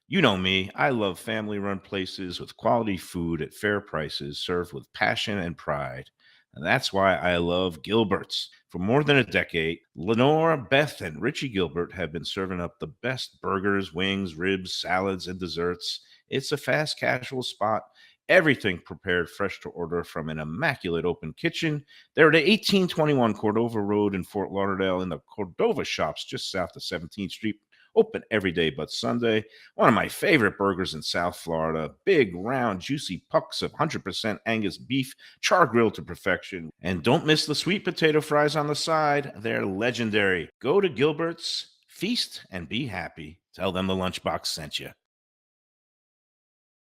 You know me, I love family-run places with quality food at fair prices served with passion and pride. And that's why I love Gilbert's. For more than a decade, Lenore, Beth, and Richie Gilbert have been serving up the best burgers, wings, ribs, salads, and desserts. It's a fast casual spot. Everything prepared fresh to order from an immaculate open kitchen. They're at 1821 Cordova Road in Fort Lauderdale in the Cordova Shops just south of 17th Street. Open every day but Sunday. One of my favorite burgers in South Florida. Big, round, juicy pucks of 100% Angus beef, char grilled to perfection. And don't miss the sweet potato fries on the side. They're legendary. Go to Gilbert's, feast, and be happy. Tell them the Lunchbox sent you.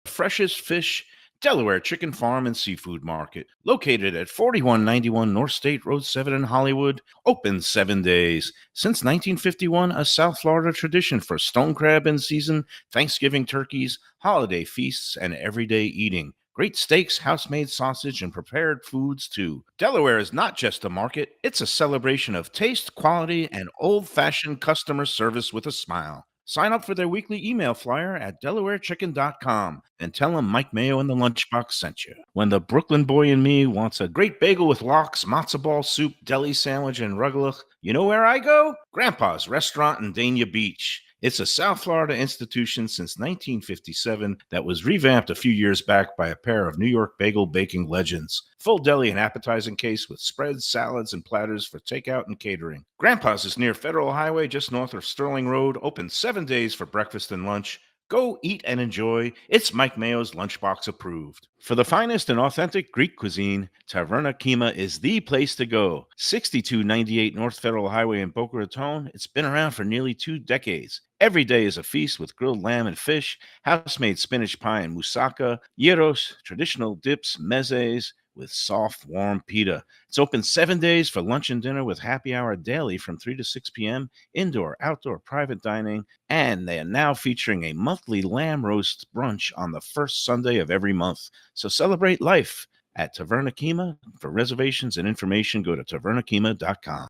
Freshest fish, Delaware Chicken Farm and Seafood Market, located at 4191 North State Road 7 in Hollywood, open 7 days. Since 1951, a South Florida tradition for stone crab in season, Thanksgiving turkeys, holiday feasts, and everyday eating. Great steaks, house-made sausage, and prepared foods, too. Delaware is not just a market, it's a celebration of taste, quality, and old-fashioned customer service with a smile. Sign up for their weekly email flyer at DelawareChicken.com and tell them Mike Mayo and the Lunchbox sent you. When the Brooklyn boy in me wants a great bagel with lox, matzo ball soup, deli sandwich, and rugelach, you know where I go? Grandpa's Restaurant in Dania Beach. It's a South Florida institution since 1957 that was revamped a few years back by a pair of New York bagel baking legends. Full deli and appetizing case with spreads, salads, and platters for takeout and catering. Grandpa's is near Federal Highway just north of Sterling Road, open 7 days for breakfast and lunch. Go eat and enjoy. It's Mike Mayo's Lunchbox approved. For the finest and authentic Greek cuisine, Taverna Kima is the place to go. 6298 North Federal Highway in Boca Raton. It's been around for nearly 2 decades. Every day is a feast with grilled lamb and fish, house-made spinach pie and moussaka, gyros, traditional dips, mezes, with soft, warm pita. It's open 7 days for lunch and dinner with happy hour daily from 3 to 6 p.m., indoor, outdoor, private dining, and they are now featuring a monthly lamb roast brunch on the first Sunday of every month. So celebrate life at Taverna Kima. For reservations and information, go to tavernakima.com.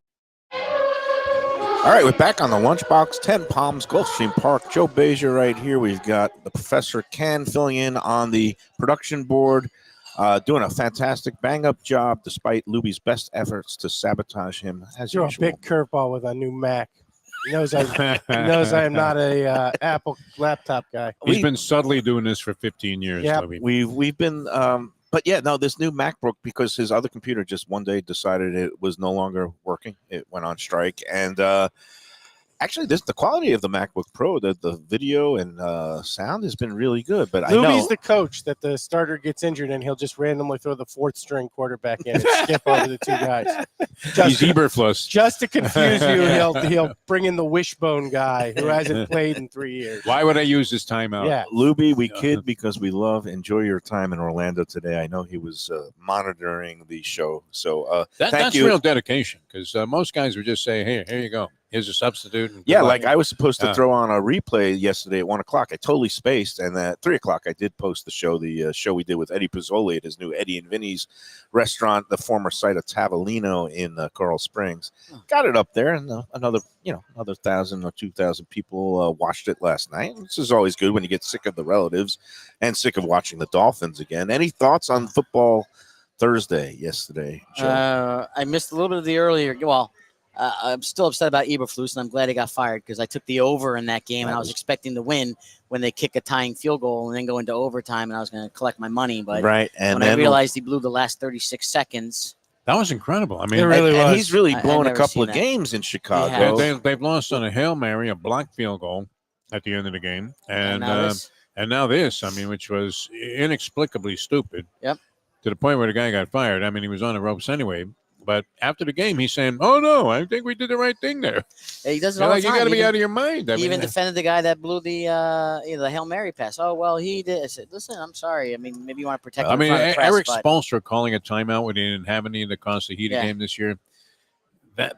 All right, we're back on the Lunchbox, 10 Palms, Gulfstream Park. Joe Bezier right here. We've got the Professor Ken filling in on the production board, doing a fantastic bang-up job despite Luby's best efforts to sabotage him as You're usual. a big curveball with a new Mac. He knows I am not a Apple laptop guy. He's been subtly doing this for 15 years. Yep. Toby. We've been, but yeah, no, this new MacBook, because his other computer just one day decided it was no longer working. It went on strike, and actually, the quality of the MacBook Pro, the video and sound has been really good. But I know Luby's the coach that the starter gets injured and he'll just randomly throw the fourth string quarterback in and skip over the two guys. He's Eberflus. Just to confuse you, he'll bring in the wishbone guy who hasn't played in 3 years. Why would I use this timeout? Yeah. Luby, we kid because we love. Enjoy your time in Orlando today. I know he was monitoring the show, so thank That's you. real dedication, because most guys would just say, "Hey, here you go. Here's a substitute." And Yeah, good like luck." I was supposed to throw on a replay yesterday at 1 o'clock. I totally spaced, and at 3 o'clock I did post the show we did with Eddie Pizzoli at his new Eddie and Vinny's restaurant, the former site of Tavolino in Coral Springs. Got it up there, and another 1,000 or 2,000 people watched it last night. This is always good when you get sick of the relatives and sick of watching the Dolphins again. Any thoughts on football Thursday yesterday, Joe? I missed a little bit of the earlier. Well, I'm still upset about Eberflus, and I'm glad he got fired because I took the over in that game, and I was expecting to win when they kick a tying field goal and then go into overtime, and I was going to collect my money. But right, and when then I realized he blew the last 36 seconds, that was incredible. I mean, It really and was. he's really I've blown a never couple seen of that. games in Chicago. Yeah. they've lost on a Hail Mary, a blocked field goal at the end of the game, and now this. I mean, which was inexplicably stupid. Yep. To the point where the guy got fired. I mean, he was on the ropes anyway. But after the game, he's saying, "Oh no, I think we did the right thing there." He does it You're all like, the you time. got to be Even- out of your mind. I He mean, even defended the guy that blew the Hail Mary pass. Oh, well, he did. I said, listen, I'm sorry. I mean, maybe you want to protect I him mean, in front of the press, Eric but Spoelstra calling a timeout when he didn't have any that caused the heated Yeah. game this year.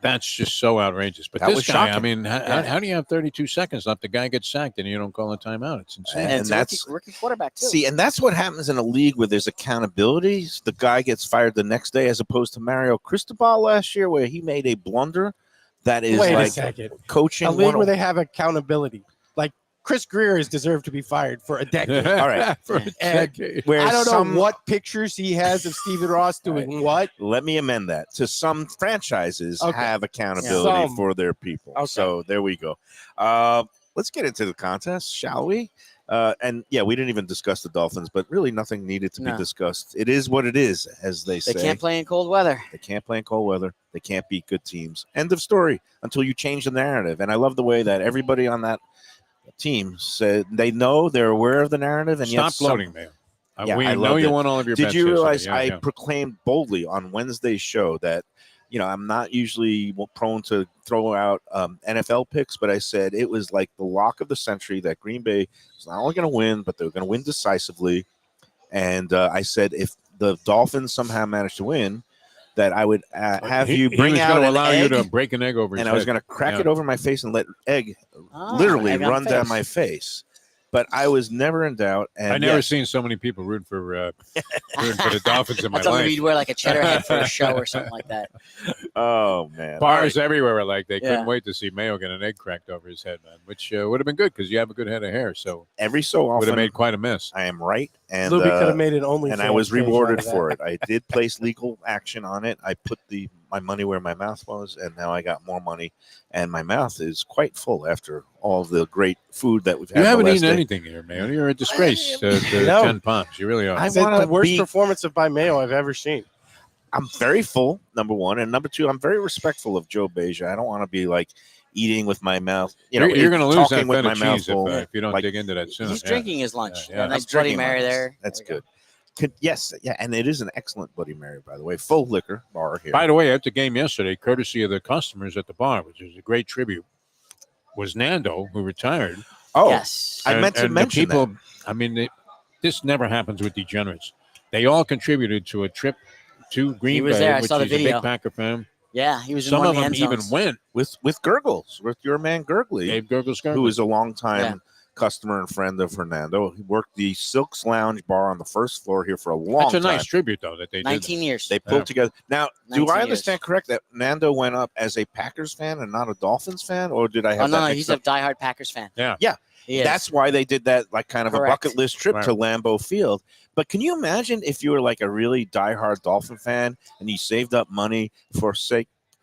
That's just so outrageous. But That this was guy, shocking. I mean, how do you have 32 seconds left? The guy gets sacked and you don't call a timeout. It's insane. and it's that's- a rookie quarterback, too. See, and that's what happens in a league where there's accountability. The guy gets fired the next day, as opposed to Mario Cristobal last year, where he made a blunder that is Wait a like second. coaching. A league where 101. they have accountability. Like Chris Greer has deserved to be fired for a decade. All right. For a And- decade. Where I don't some- know what pictures he has of Stephen Ross doing what. Let me amend that. To some franchises Okay. have accountability Some. for their people. Okay. So there we go. Let's get into the contest, shall we? And yeah, we didn't even discuss the Dolphins, but really nothing needed to be No. discussed. It is what it is, as they say. They can't play in cold weather. They can't play in cold weather. They can't beat good teams. End of story until you change the narrative. And I love the way that everybody on that team said they know, they're aware of the narrative. And Stop yet floating, man. Yeah, We I know loved you it. won all of your Did bets you yesterday. realize Yeah, I yeah. proclaimed boldly on Wednesday's show that, I'm not usually prone to throw out NFL picks, but I said it was like the lock of the century that Green Bay was not only going to win, but they were going to win decisively. And I said if the Dolphins somehow managed to win, that I would have you bring he was out going to an allow egg, you to break an egg over his and head. I was going to crack Yeah. it over my face and let egg Oh, literally egg on run down face. my face. but I was never in doubt. And I never yes, seen so many people root for the Dolphins in my I thought maybe life. you'd wear like a cheddar head for a show or something like that. Oh man, All Bars right. everywhere were like they couldn't Yeah. wait to see Mayo get an egg cracked over his head, man, which would have been good because you have a good head of hair, so Every so would have often, made quite a mess. I am right, and Luby could have made it only. and I was rewarded for it. I did place legal action on it. I put my money where my mouth was, and now I got more money, and my mouth is quite full after all the great food that we've had. You the haven't last eaten day. anything here, Mayo. You're a disgrace to No. 10 Palms. You really are. I It's the wanna worst be- performance of by Mayo I've ever seen. I'm very full, number one, and number two, I'm very respectful of Joe Beja. I don't want to be like eating with my mouth. You're going to lose talking that with feta my mouth cheese full. if you don't like- dig into that soon. He's Yeah. drinking his lunch. Yeah, yeah. Nice I'm Bloody drinking Mary mine. there. That's There you good. Yes, yeah, and it is an excellent Bloody Mary, by the way. Full liquor bar here. By the way, at the game yesterday, courtesy of the customers at the bar, which is a great tribute, was Nando, who retired. oh, Yes. I meant to and the mention people. that. I mean, this never happens with degenerates. They all contributed to a trip to Green was Bay, there. I which saw the he's a video. big Packer fan. Yeah, he was in Some one of the them end even zones. went. with Gurgles, with your man Gurgley, Dave Gurgles, who is a longtime Yeah. customer and friend of Fernando. He worked the Silks Lounge bar on the first floor here for a long That's a time. nice tribute, though, that they 19 years. They pulled Yeah. together. Now, do 19 I years. understand correct that Nando went up as a Packers fan and not a Dolphins fan, or did I have Oh, that no, mixed he's up? a diehard Packers fan. Yeah. Yeah. He is. That's why they did that, like kind of Correct. a bucket list trip Right. to Lambeau Field. But can you imagine if you were like a really diehard Dolphin fan and you saved up money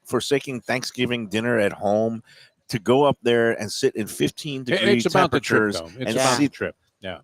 forsaking Thanksgiving dinner at home to go up there and sit in 15-degree It's about the trip, temperatures though. and It's about see the trip. Yeah.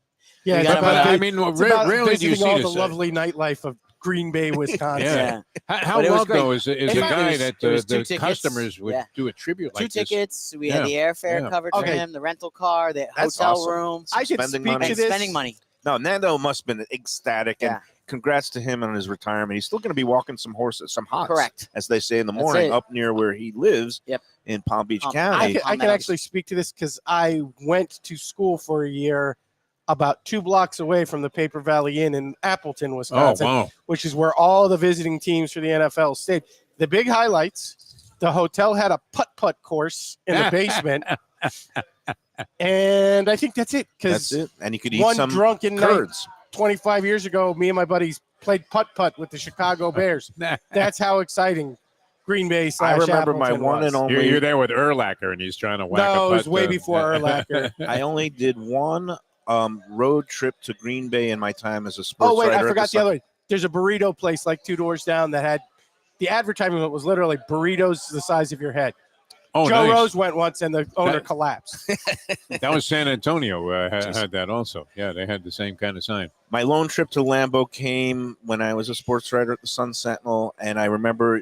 Yeah, You it's gotta about, I vi- mean, it's about rarely do you visiting see all this. the lovely nightlife of Green Bay, Wisconsin. Yeah. How But it was loved, great. though, is a In fact, guy it was- that it was two the tickets. customers would Yeah. do a tribute Two like this. tickets. We had the airfare Yeah. covered for Okay. him, the rental car, the That's hotel awesome. room, I can Spending speak money. to and this. spending money. No, Nando must have been ecstatic, and Yeah. congrats to him on his retirement. He's still going to be walking some horses, some hots, Correct. as they say in the That's morning, it. up near where he lives Yep. in Palm Beach Palm- County. I can Palmettos. actually speak to this because I went to school for a year about 2 blocks away from the Paper Valley Inn in Appleton, Oh, Wisconsin, wow. which is where all the visiting teams for the NFL stayed. The big highlights, the hotel had a putt-putt course in the basement. And I think that's it. That's Because it. And you could eat one some drunken night curds. 25 years ago, me and my buddies played putt-putt with the Chicago Bears. That's how exciting Green Bay / I remember my Appleton one was. and only. You're there with Urlacher, and he's trying to whack a No, it was putt, way before Urlacher. I only did one road trip to Green Bay in my time as a sports Oh, wait, writer. I at forgot the Sun- other one. There's a burrito place like 2 doors down that had the advertisement was literally burritos the size of your head. Oh, Joe nice. Rose went once and the owner That- collapsed. That was San Antonio. Had that also. Yeah, they had the same kind of sign. My lone trip to Lambeau came when I was a sports writer at the Sun Sentinel, and I remember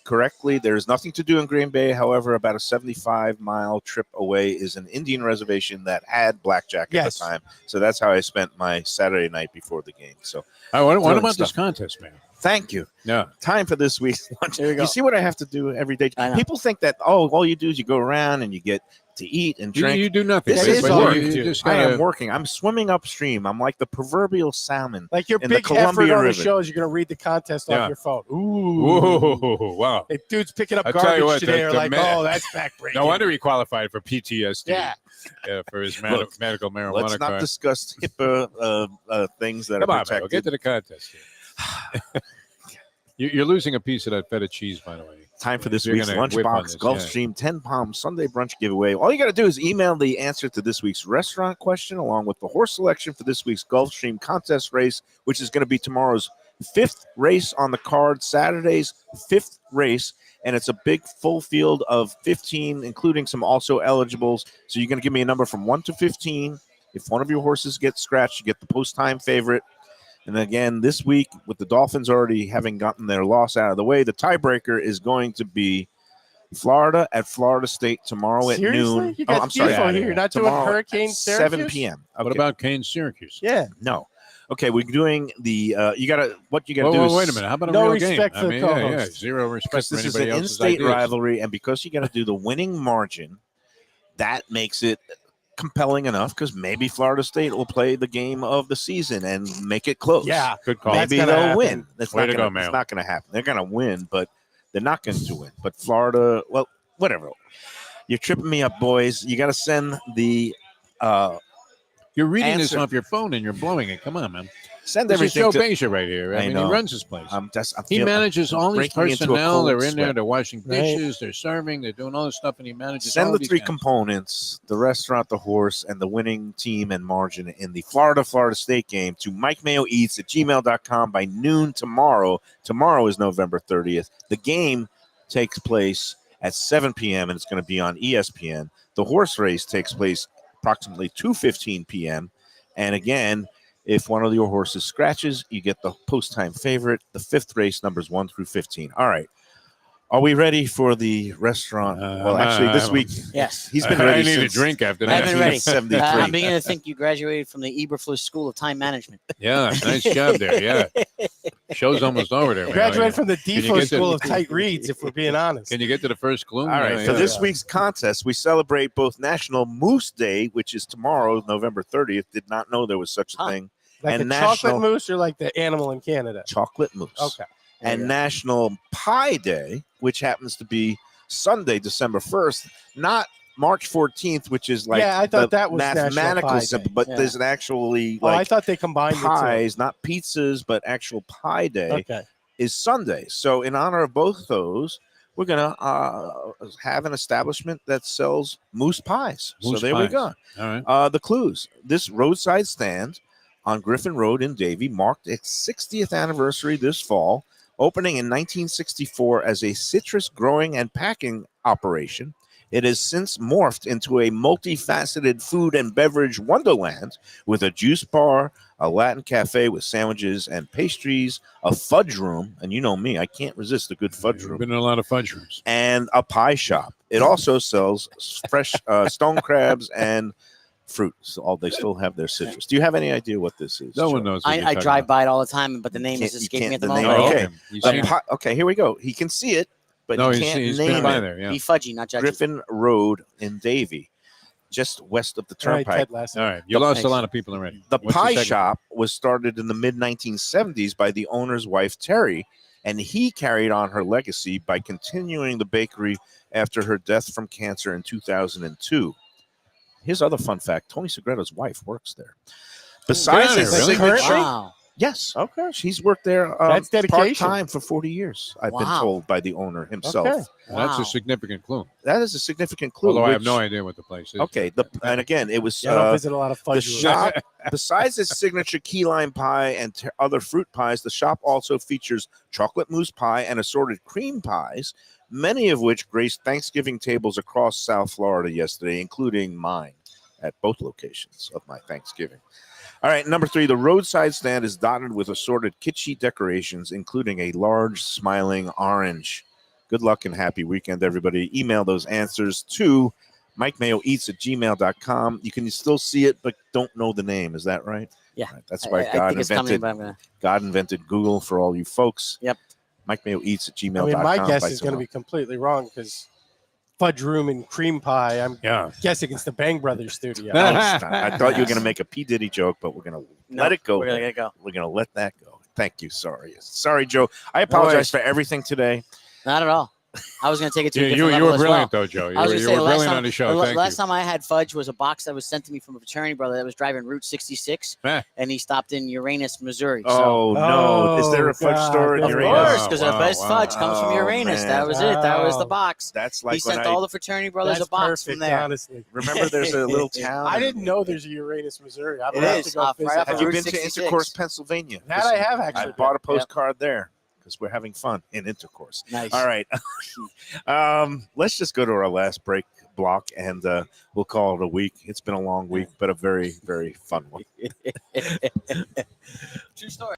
correctly, there's nothing to do in Green Bay. However, about a 75-mile trip away is an Indian reservation that had blackjack at Yes. the time. So that's how I spent my Saturday night before the game. So What Doing about stuff. this contest, man? thank you. Yeah. Time for this week's lunch. There you go. You see what I have to do every day? I know. People think that, all you do is you go around and you get to eat and drink. You do nothing. This but- is but all you you do. just I gotta- am working. I'm swimming upstream. I'm like the proverbial salmon. Like your In the big effort Columbia on the River. show is you're going to read the contest Yeah. off your phone. Whoa, wow. If dude's picking up I'll tell garbage you what, today, the- are the like, man- oh, that's backbreaking. No wonder he qualified for PTSD. Yeah. For his Look, medical marijuana Let's not card. discuss HIPAA things that Come are on, man. We'll protected. get to the contest here. You're losing a piece of that feta cheese, by the way. Time for this You're week's gonna whip on Lunchbox this, Gulfstream 10 Palm Sunday brunch giveaway. All you got to do is email the answer to this week's restaurant question along with the horse selection for this week's Gulfstream contest race, which is going to be tomorrow's 5th race on the card, Saturday's 5th race. And it's a big full field of 15, including some also eligibles. So you're going to give me a number from 1 to 15. If one of your horses gets scratched, you get the post-time favorite. And again, this week, with the Dolphins already having gotten their loss out of the way, the tiebreaker is going to be Florida at Florida State tomorrow at Seriously? noon. You got I'm sorry. Defo here. You're not doing Tomorrow Hurricane at 7 Syracuse? p.m. What Okay. about Kane Syracuse? Yeah. No. Okay, we're doing the you gotta what you gotta do Whoa, is wait a minute. How about a No real game? respect for the yeah, co-host. zero respect because for this is anybody an else's in-state ideas. rivalry, and because you got to do the winning margin, that makes it compelling enough. Because maybe Florida State will play the game of the season and make it close. Yeah. Good call. That's maybe gonna they'll happen. win. That's Way not to gonna, go, Mayo. It's not going to happen. They're going to win, but they're not going to win. But Florida, well, whatever. You're tripping me up, boys. You got to send the You're reading this Answer. off your phone and you're blowing it. Come on, man. Send This is everything Joe to. Beja right here. I mean, know. he runs this place. I'm He manages all these breaking into a personnel. cold They're in there. sweat. They're washing Right. dishes. They're serving. They're doing all this stuff, and he manages Send all the these three guys. components, the restaurant, the horse, and the winning team and margin in the Florida State game to MikeMayoEats@gmail.com by noon tomorrow. Tomorrow is November 30th. The game takes place at 7 p.m. and it's going to be on ESPN. The horse race takes place approximately 2:15 p.m. And again, if one of your horses scratches, you get the post-time favorite. The fifth race, numbers 1 through 15. All right. Are we ready for the restaurant? Well, actually, this week, Yes. he's been ready I need a since drink after I've that. been ready. 1973. I'm beginning to think you graduated from the Eberflus School of Time Management. Yeah, nice job there. Yeah. Show's almost over there. man. Graduated from the you Defo get to- School of Tight Reads, if we're being honest. Can you get to the first clue? All right, Yeah, for yeah. this week's contest, we celebrate both National Moose Day, which is tomorrow, November 30th. Did not know there was such a Huh. thing. Like and the chocolate National- moose or like the animal in Canada? Chocolate Moose. Okay. And National Pie Day, which happens to be Sunday, December 1st, not March 14th, which is like Yeah, I thought the that was National mathematical Pie symbol, Day. but Yeah. there's an actually Oh, I like thought they combined pies, not pizzas, but actual Pie Day the two. Okay. is Sunday. So in honor of both those, we're gonna have an establishment that sells moose pies. Moose so there we pies. go. All right. The clues: this roadside stand on Griffin Road in Davie marked its 60th anniversary this fall, opening in 1964 as a citrus growing and packing operation. It has since morphed into a multifaceted food and beverage wonderland with a juice bar, a Latin cafe with sandwiches and pastries, a fudge room, and you know me, I can't resist a good fudge We've room, been in a lot of fudge rooms. and a pie shop. It also sells fresh stone crabs and fruit. So they still have their citrus. Do you have any idea what this is? No Joe? one knows. what you're I talking drive about. by it all the time, but the name can't- is you escaping me can't- at the the name- moment. Oh, okay. okay. You The seen it? okay, here we go. He can see it, but No, he he's can't been name by it. there. Yeah. Be fudgy, not judgy. Griffin Road in Davie, just west of the All right, turnpike. Ted Lasso. All right. You lost a Thanks. lot of people already. The What's pie second? shop was started in the mid 1970s by the owner's wife, Terry, and he carried on her legacy by continuing the bakery after her death from cancer in 2002. Here's other fun fact: Tony Segretto's wife works there. Besides Really? his Really? signature, Wow. yes, okay, she's worked there That's part dedication. time for 40 years. I've been Wow. told by the owner himself. Okay. Well, that's Wow. a significant clue. That is a significant clue. Although I have which- no idea what the place is. Okay, and again, it was Yeah, I don't visit a lot of the fudge rooms. shop. Besides its signature key lime pie and other fruit pies, the shop also features chocolate mousse pie and assorted cream pies, many of which graced Thanksgiving tables across South Florida yesterday, including mine at both locations of my Thanksgiving. All right, number 3, the roadside stand is dotted with assorted kitschy decorations, including a large smiling orange. Good luck and happy weekend, everybody. Email those answers to MikeMayoEats@gmail.com. You can still see it, but don't know the name. Is that right? Yeah. Right, that's I why God think it's coming, invented but I'm gonna. God invented Google for all you folks. Yep. MikeMayoEats@gmail.com. I mean, my guess by is going to tomorrow. be completely wrong because fudge room and cream pie. I'm Yeah. guessing it's the Bang Brothers studio. Oh, stop. I thought you were going to make a P. Diddy joke, but we're going to let it go. We're gonna let it go. We're going to let that go. Thank you. Sorry, Joe. I apologize worries. for everything today. Not at all. I was gonna take it to a You, different you level were as brilliant, well. though, Joe. You I was were, gonna you say were the last brilliant time, on the show. Thank last you. time I had fudge was a box that was sent to me from a fraternity brother that was driving Route 66, Eh. and he stopped in Uranus, Missouri. Oh, no. Is there a fudge God, store in of Of Uranus? course, Wow, because wow, the best wow. fudge comes from Oh, Uranus. man. That was it. That was the Wow. box. That's He like when sent I all the fraternity brothers That's a box perfect, from there. honestly. remember there's a little town. I didn't know there's a Uranus, Missouri. I'm It gonna have is, to go right visit. off Have of you Route been 66. to Intercourse, Pennsylvania? That I have I actually. bought a Yep. postcard there because we're having fun in Intercourse. Nice. All right. Let's just go to our last break block and we'll call it a week. It's been a long week, but a very, very fun one. True story.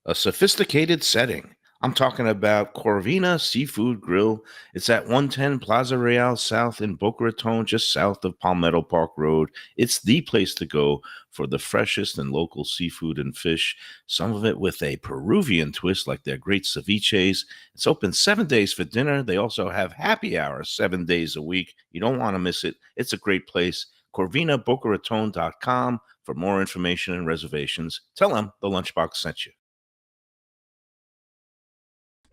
A sophisticated setting. I'm talking about Corvina Seafood Grill. It's at 110 Plaza Real South in Boca Raton, just south of Palmetto Park Road. It's the place to go for the freshest and local seafood and fish, some of it with a Peruvian twist like their great ceviches. It's open 7 days for dinner. They also have happy hours 7 days a week. You don't want to miss it. It's a great place. CorvinaBocaRaton.com for more information and reservations. Tell them the Lunchbox sent you.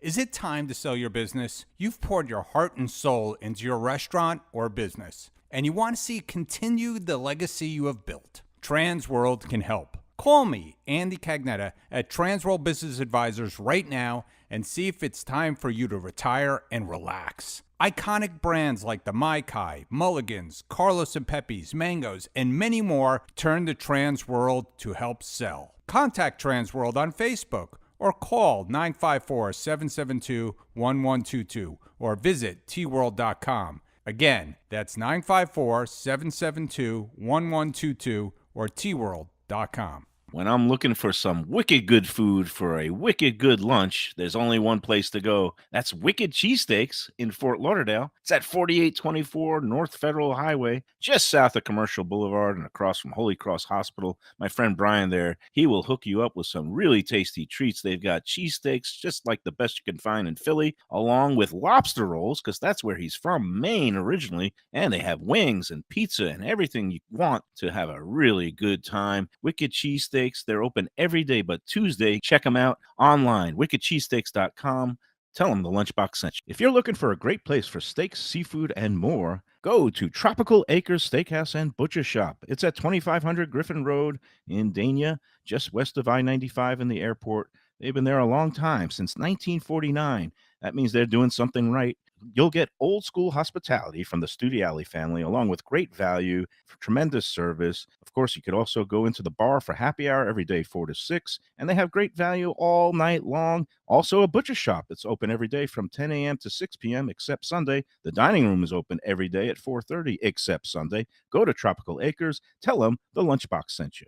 Is it time to sell your business? You've poured your heart and soul into your restaurant or business. and you want to see continue the legacy you have built, Transworld can help. Call me, Andy Cagnetta, at Transworld Business Advisors right now and see if it's time for you to retire and relax. Iconic brands like the Mai Kai, Mulligans, Carlos and Pepe's, Mangoes, and many more turn to Transworld to help sell. Contact Transworld on Facebook or call 954-772-1122 or visit tworld.com. Again, that's 954-772-1122 or tworld.com. When I'm looking for some wicked good food for a wicked good lunch, there's only one place to go. That's Wicked Cheesesteaks in Fort Lauderdale. It's at 4824 North Federal Highway, just south of Commercial Boulevard and across from Holy Cross Hospital. My friend Brian there, he will hook you up with some really tasty treats. They've got cheesesteaks, just like the best you can find in Philly, along with lobster rolls, because that's where he's from, Maine originally. And they have wings and pizza and everything you want to have a really good time. Wicked Cheesesteaks. They're open every day but Tuesday. Check them out online, wickedcheesesteaks.com. Tell them the Lunchbox sent you. If you're looking for a great place for steaks, seafood, and more, go to Tropical Acres Steakhouse and Butcher Shop. It's at 2500 Griffin Road in Dania, just west of I-95 in the airport. They've been there a long time, since 1949. That means they're doing something right. You'll get old school hospitality from the Studiali family, along with great value, for tremendous service. Of course, you could also go into the bar for happy hour every day, 4 to 6, and they have great value all night long. Also, a butcher shop that's open every day from 10 a.m. to 6 p.m. except Sunday. The dining room is open every day at 4:30 except Sunday. Go to Tropical Acres. Tell them the Lunchbox sent you.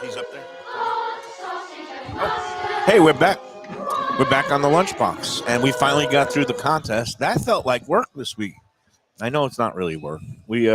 He's up there. Oh. Hey, we're back. We're back on the Lunchbox, and we finally got through the contest. That felt like work this week. I know it's not really work. We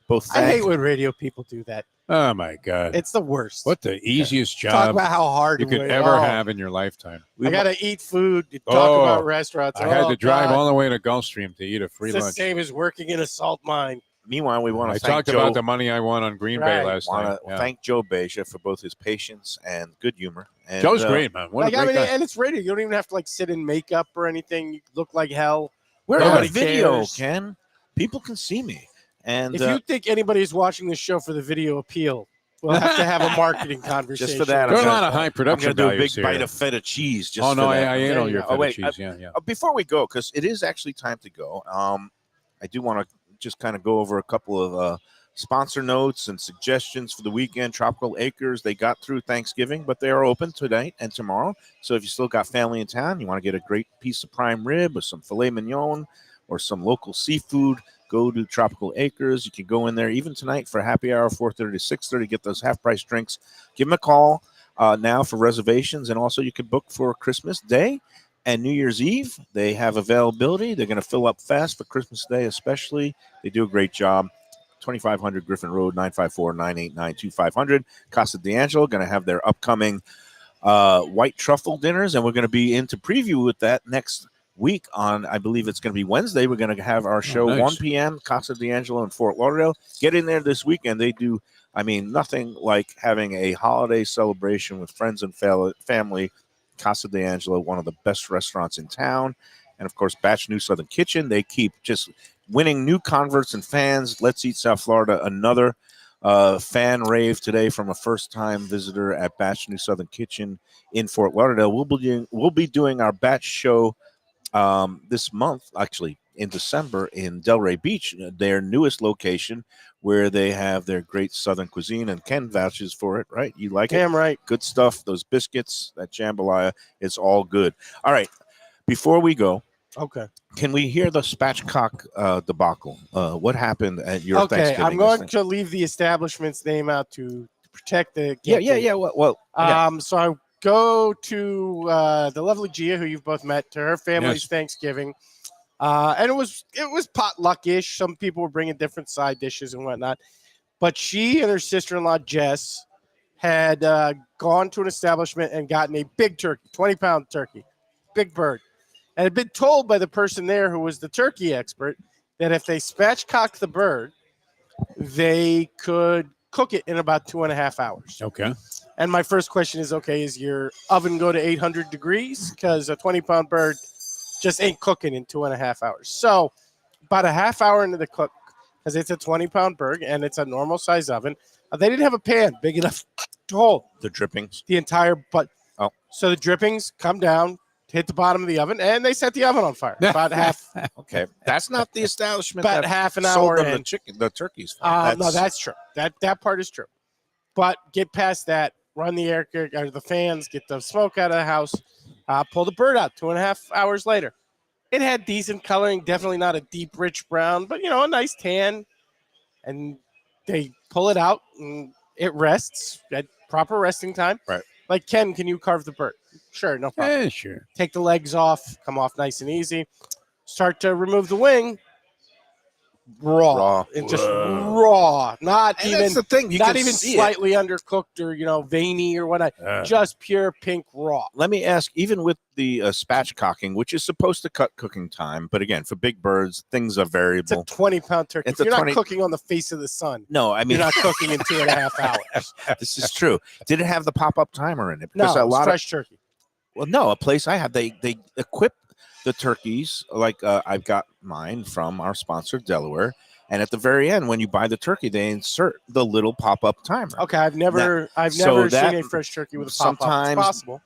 both I hate when radio people do that. Oh, my God. It's the worst. What the easiest Talk job about how hard you could it ever was. have in your lifetime. I got to eat food, talk about restaurants. I had to drive God. all the way to Gulfstream to eat a free It's the lunch. same as working in a salt mine. Meanwhile, we want I to thank talked Joe. about the money I won on Green Bay last want night. to thank Joe Beja for both his patience and good humor. And, Joe's great, man. What a great guy. And it's radio. You don't even have to sit in makeup or anything. You look like hell. We're Nobody on video, cares. Ken. People can see me. And If you think anybody is watching the show for the video appeal, we'll have to have a marketing conversation. just for that, There are a lot of high I'm production going to do a values big here. bite of feta cheese. Just Oh, no, for that. I ate all your Oh, feta wait, cheese. Yeah. Before we go, because it is actually time to go, I do want to just kind of go over a couple of sponsor notes and suggestions for the weekend. Tropical Acres, they got through Thanksgiving, but they are open tonight and tomorrow. So if you still got family in town, you want to get a great piece of prime rib or some filet mignon or some local seafood, go to Tropical Acres. You can go in there even tonight for happy hour, 4:30 to 6:30, get those half-price drinks. Give them a call now for reservations, and also you can book for Christmas Day and New Year's Eve. They have availability. They're going to fill up fast for Christmas Day especially. They do a great job. 2500 Griffin Road, 954-989-2500. Casa D'Angelo going to have their upcoming white truffle dinners, and we're going to be into preview with that next week on, I believe it's going to be Wednesday. We're going to have our show 1 p.m. Casa D'Angelo in Fort Lauderdale. Get in there this weekend. They do, nothing like having a holiday celebration with friends and family. Casa D'Angelo, one of the best restaurants in town. And, of course, Batch New Southern Kitchen. They keep just winning new converts and fans. Let's Eat South Florida, another fan rave today from a first-time visitor at Batch New Southern Kitchen in Fort Lauderdale. We'll be doing our Batch show this month, actually in December, in Delray Beach, their newest location, where they have their great Southern cuisine. And Ken vouches for it, right? You like it? Damn right. Good stuff. Those biscuits, that jambalaya, it's all good. All right. Before we go, Okay. can we hear the spatchcock debacle? What happened at your Thanksgiving? I'm going to leave the establishment's name out to protect the Yeah. Well, So I go to the lovely Gia, who you've both met, to her family's Yes. Thanksgiving, and it was potluck-ish. Some people were bringing different side dishes and whatnot, but she and her sister-in-law Jess had gone to an establishment and gotten a big turkey, 20-pound turkey, big bird, and had been told by the person there who was the turkey expert that if they spatchcocked the bird, they could cook it in about 2.5 hours. Okay. And my first question is, okay, is your oven go to 800 degrees? Because a 20-pound bird just ain't cooking in 2.5 hours. So about a half hour into the cook, because it's a 20-pound burger and it's a normal size oven, they didn't have a pan big enough to hold The drippings. the entire butt. Oh. So the drippings come down, hit the bottom of the oven, and they set the oven on fire. About half Okay, that's not the establishment. About that half an sold hour them in. the turkeys. No, that's true. That part is true. But get past that, run the air or the fans, get the smoke out of the house, pull the bird out 2.5 hours later. It had decent coloring, definitely not a deep, rich brown, but a nice tan. And they pull it out and it rests at proper resting time. Right. Like, Ken, can you carve the bird? Sure, no problem. Yeah, sure. Take the legs off, come off nice and easy. Start to remove the wing. Raw. And just raw. Not And even that's the thing. You not can even see it. slightly undercooked or veiny or whatnot. Just pure pink raw. Let me ask, even with the spatchcocking, which is supposed to cut cooking time, but again, for big birds, things are It's a variable. 20-pound turkey. It's If you're a not 20 cooking on the face of the sun, No, I mean, you're not cooking in 2.5 hours. this is true. Did it have the pop-up timer in it? No, Because it's a lot fresh turkey. no, a place I have, they equip the turkeys like I've got mine from our sponsor Delaware, and at the very end, when you buy the turkey, they insert the little pop-up timer. Okay, I've never so seen that a fresh turkey with a pop-up. It's sometimes- possible.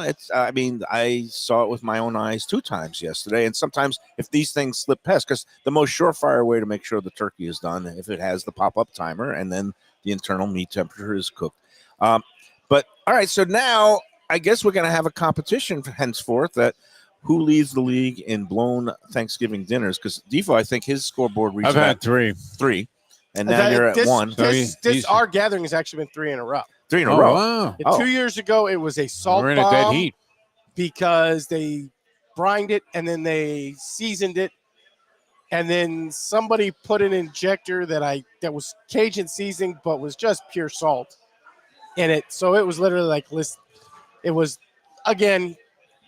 It's I mean, I saw it with my own eyes 2 times yesterday, and sometimes if these things slip past, because the most surefire way to make sure the turkey is done if it has the pop-up timer and then the internal meat temperature is cooked. But all right, so now I guess we're going to have a competition henceforth that who leads the league in blown Thanksgiving dinners, because Defo, I think his scoreboard reads I've had 3. 3, and now you're at 1. So Our gathering has actually been 3 in a row. 3 in a Oh, row. wow. Oh. 2 years ago, it was a salt We're in a bomb dead heat. because they brined it and then they seasoned it, and then somebody put an injector that was Cajun seasoning but was just pure salt in it. So it was literally like it was again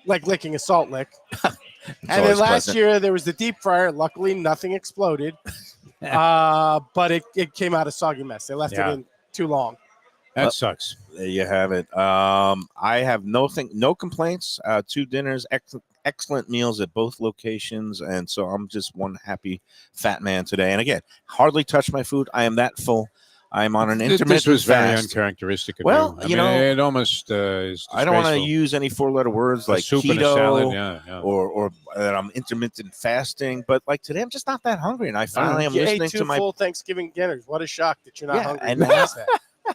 like licking a salt lick. And then always last pleasant. year there was the deep fryer. Luckily, nothing exploded, but it came out a soggy mess. They left it in too long. That sucks. There you have it. I have no complaints. 2 dinners, excellent meals at both locations, and so I'm just one happy fat man today. And again, hardly touched my food. I am that full. I'm on an intermittent This was very fast. uncharacteristic of Well, you. I mean, it almost is. I don't want to disgraceful. use any 4-letter words like soup keto and a salad. Yeah. or that I'm intermittent fasting. But like today, I'm just not that hungry, and I finally am You listening ate 2 to my. full Thanksgiving dinners. What a shock that you're not hungry. and past that.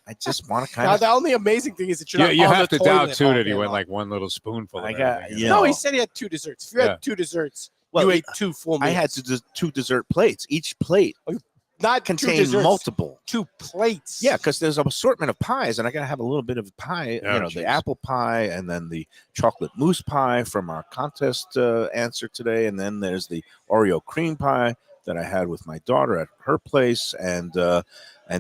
I just want to kind Now, of. the only amazing thing is that you're not You on have the to doubt toilet too all that he day went long. like one little spoonful. Of I got- everything. you No, know. he said he had 2 desserts. If you had 2 desserts, Well, you ate 2 full meals. I had 2 dessert plates. Each plate not 2 contained desserts, multiple. 2 plates. Yeah, because there's an assortment of pies, and I gotta have a little bit of pie. Oh, The apple pie, and then the chocolate mousse pie from our contest answer today, and then there's the Oreo cream pie that I had with my daughter at her place, and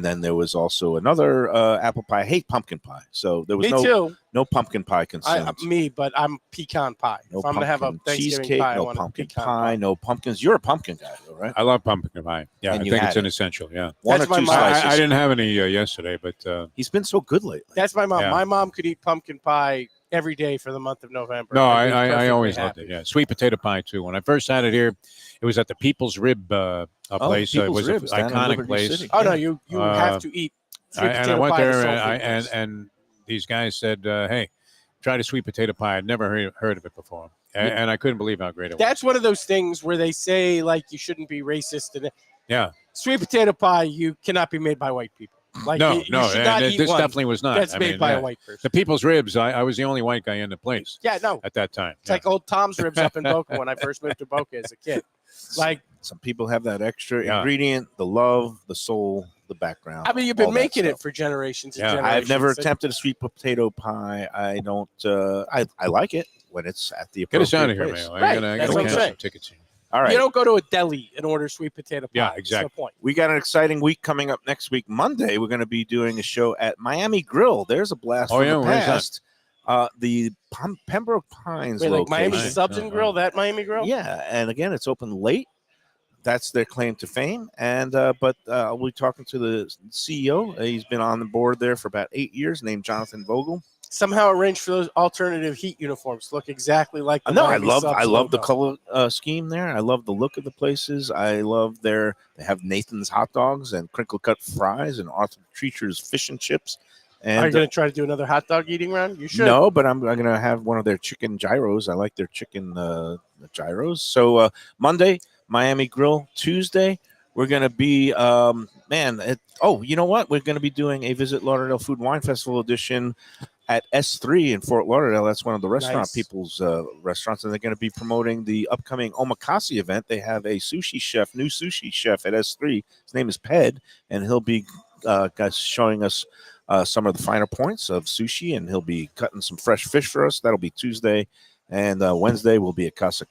then there was also another apple pie. I hate pumpkin pie, so there was Me too. no pumpkin pie consumed. But I'm pecan pie. No If I'm gonna have a pumpkin Thanksgiving cheesecake, pie, I no want a pumpkin pecan pie, no pumpkins. You're a pumpkin guy, though, right? I love pumpkin pie. Yeah, And I you think had it's an it. essential. Yeah. One That's or my two mom. slices. I didn't have any yesterday, but He's been so good lately. That's my mom. Yeah. My mom could eat pumpkin pie every day for the month of November. no, I'd be I perfectly always happy. loved it. Yeah, sweet potato pie too. When I first had it here, it was at the People's Rib place. It People's was an Ribs down in iconic Liberty place. City. Oh no, you have to eat sweet And I potato went pie. there, the soul and, food place. and these guys said, "Hey, try the sweet potato pie." I'd never heard of it before, and I couldn't believe how great it was. That's one of those things where they say like you shouldn't be racist, and Yeah, sweet potato pie you cannot be made by white people. Like no, you no, should not and eat this one definitely was not. that's I made mean, by yeah. a white person. The People's Ribs. I was the only white guy in the place Yeah, no, at that time. it's like old Tom's Ribs up in Boca when I first moved to Boca as a kid. Like, Some people have that extra Yeah. ingredient, the love, the soul, the background. I mean, you've all been that making stuff. it for generations and Yeah. generations. I've never And attempted a sweet potato pie. I don't. I like it when it's at the Get appropriate us out of here, place. Mayo. Right, I that's gotta what I'm cancel saying. some tickets here. All right. You don't go to a deli and order sweet potato pie. Yeah, That's exactly. the point. We got an exciting week coming up next week. Monday, we're going to be doing a show at Miami Grill. There's a blast Oh, from yeah, the where's that? past. The Pembroke Pines Wait, like location. Miami Subs and Grill, that Miami Grill? Yeah, and again, it's open late. That's their claim to fame. And but we'll be talking to the CEO. He's been on the board there for about 8 years, named Jonathan Vogel. somehow arrange for those alternative heat uniforms to look exactly like the No, Miami Subs I love the logo. color scheme there. I love the look of the places. I love they have Nathan's hot dogs and crinkle cut fries and Arthur Treacher's fish and chips. And Are you going to try to do another hot dog eating round? You should. no, but I'm going to have one of their chicken gyros. I like their chicken gyros. So Monday, Miami Grill. Tuesday, we're going to be, you know what? We're going to be doing a Visit Lauderdale Food and Wine Festival edition at S3 in Fort Lauderdale. That's one of the restaurant people's restaurants, and they're going to be promoting the upcoming omakase event. They have a new sushi chef at S3. His name is Ped, and he'll be showing us some of the finer points of sushi, and he'll be cutting some fresh fish for us. That'll be Tuesday, and Wednesday we'll be at Casa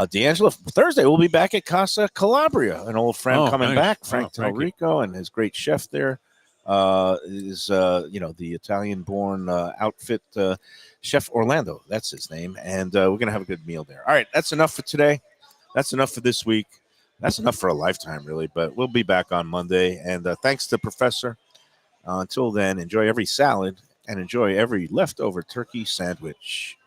D'Angelo. Thursday we'll be back at Casa Calabria, an old friend coming back, Frank Talrico, and his great chef there is the Italian-born outfit Chef Orlando. That's his name, and we're gonna have a good meal there. All right, that's enough for today. That's enough for this week. That's enough for a lifetime, really. But we'll be back on Monday, and thanks to Professor. Until then, enjoy every salad and enjoy every leftover turkey sandwich.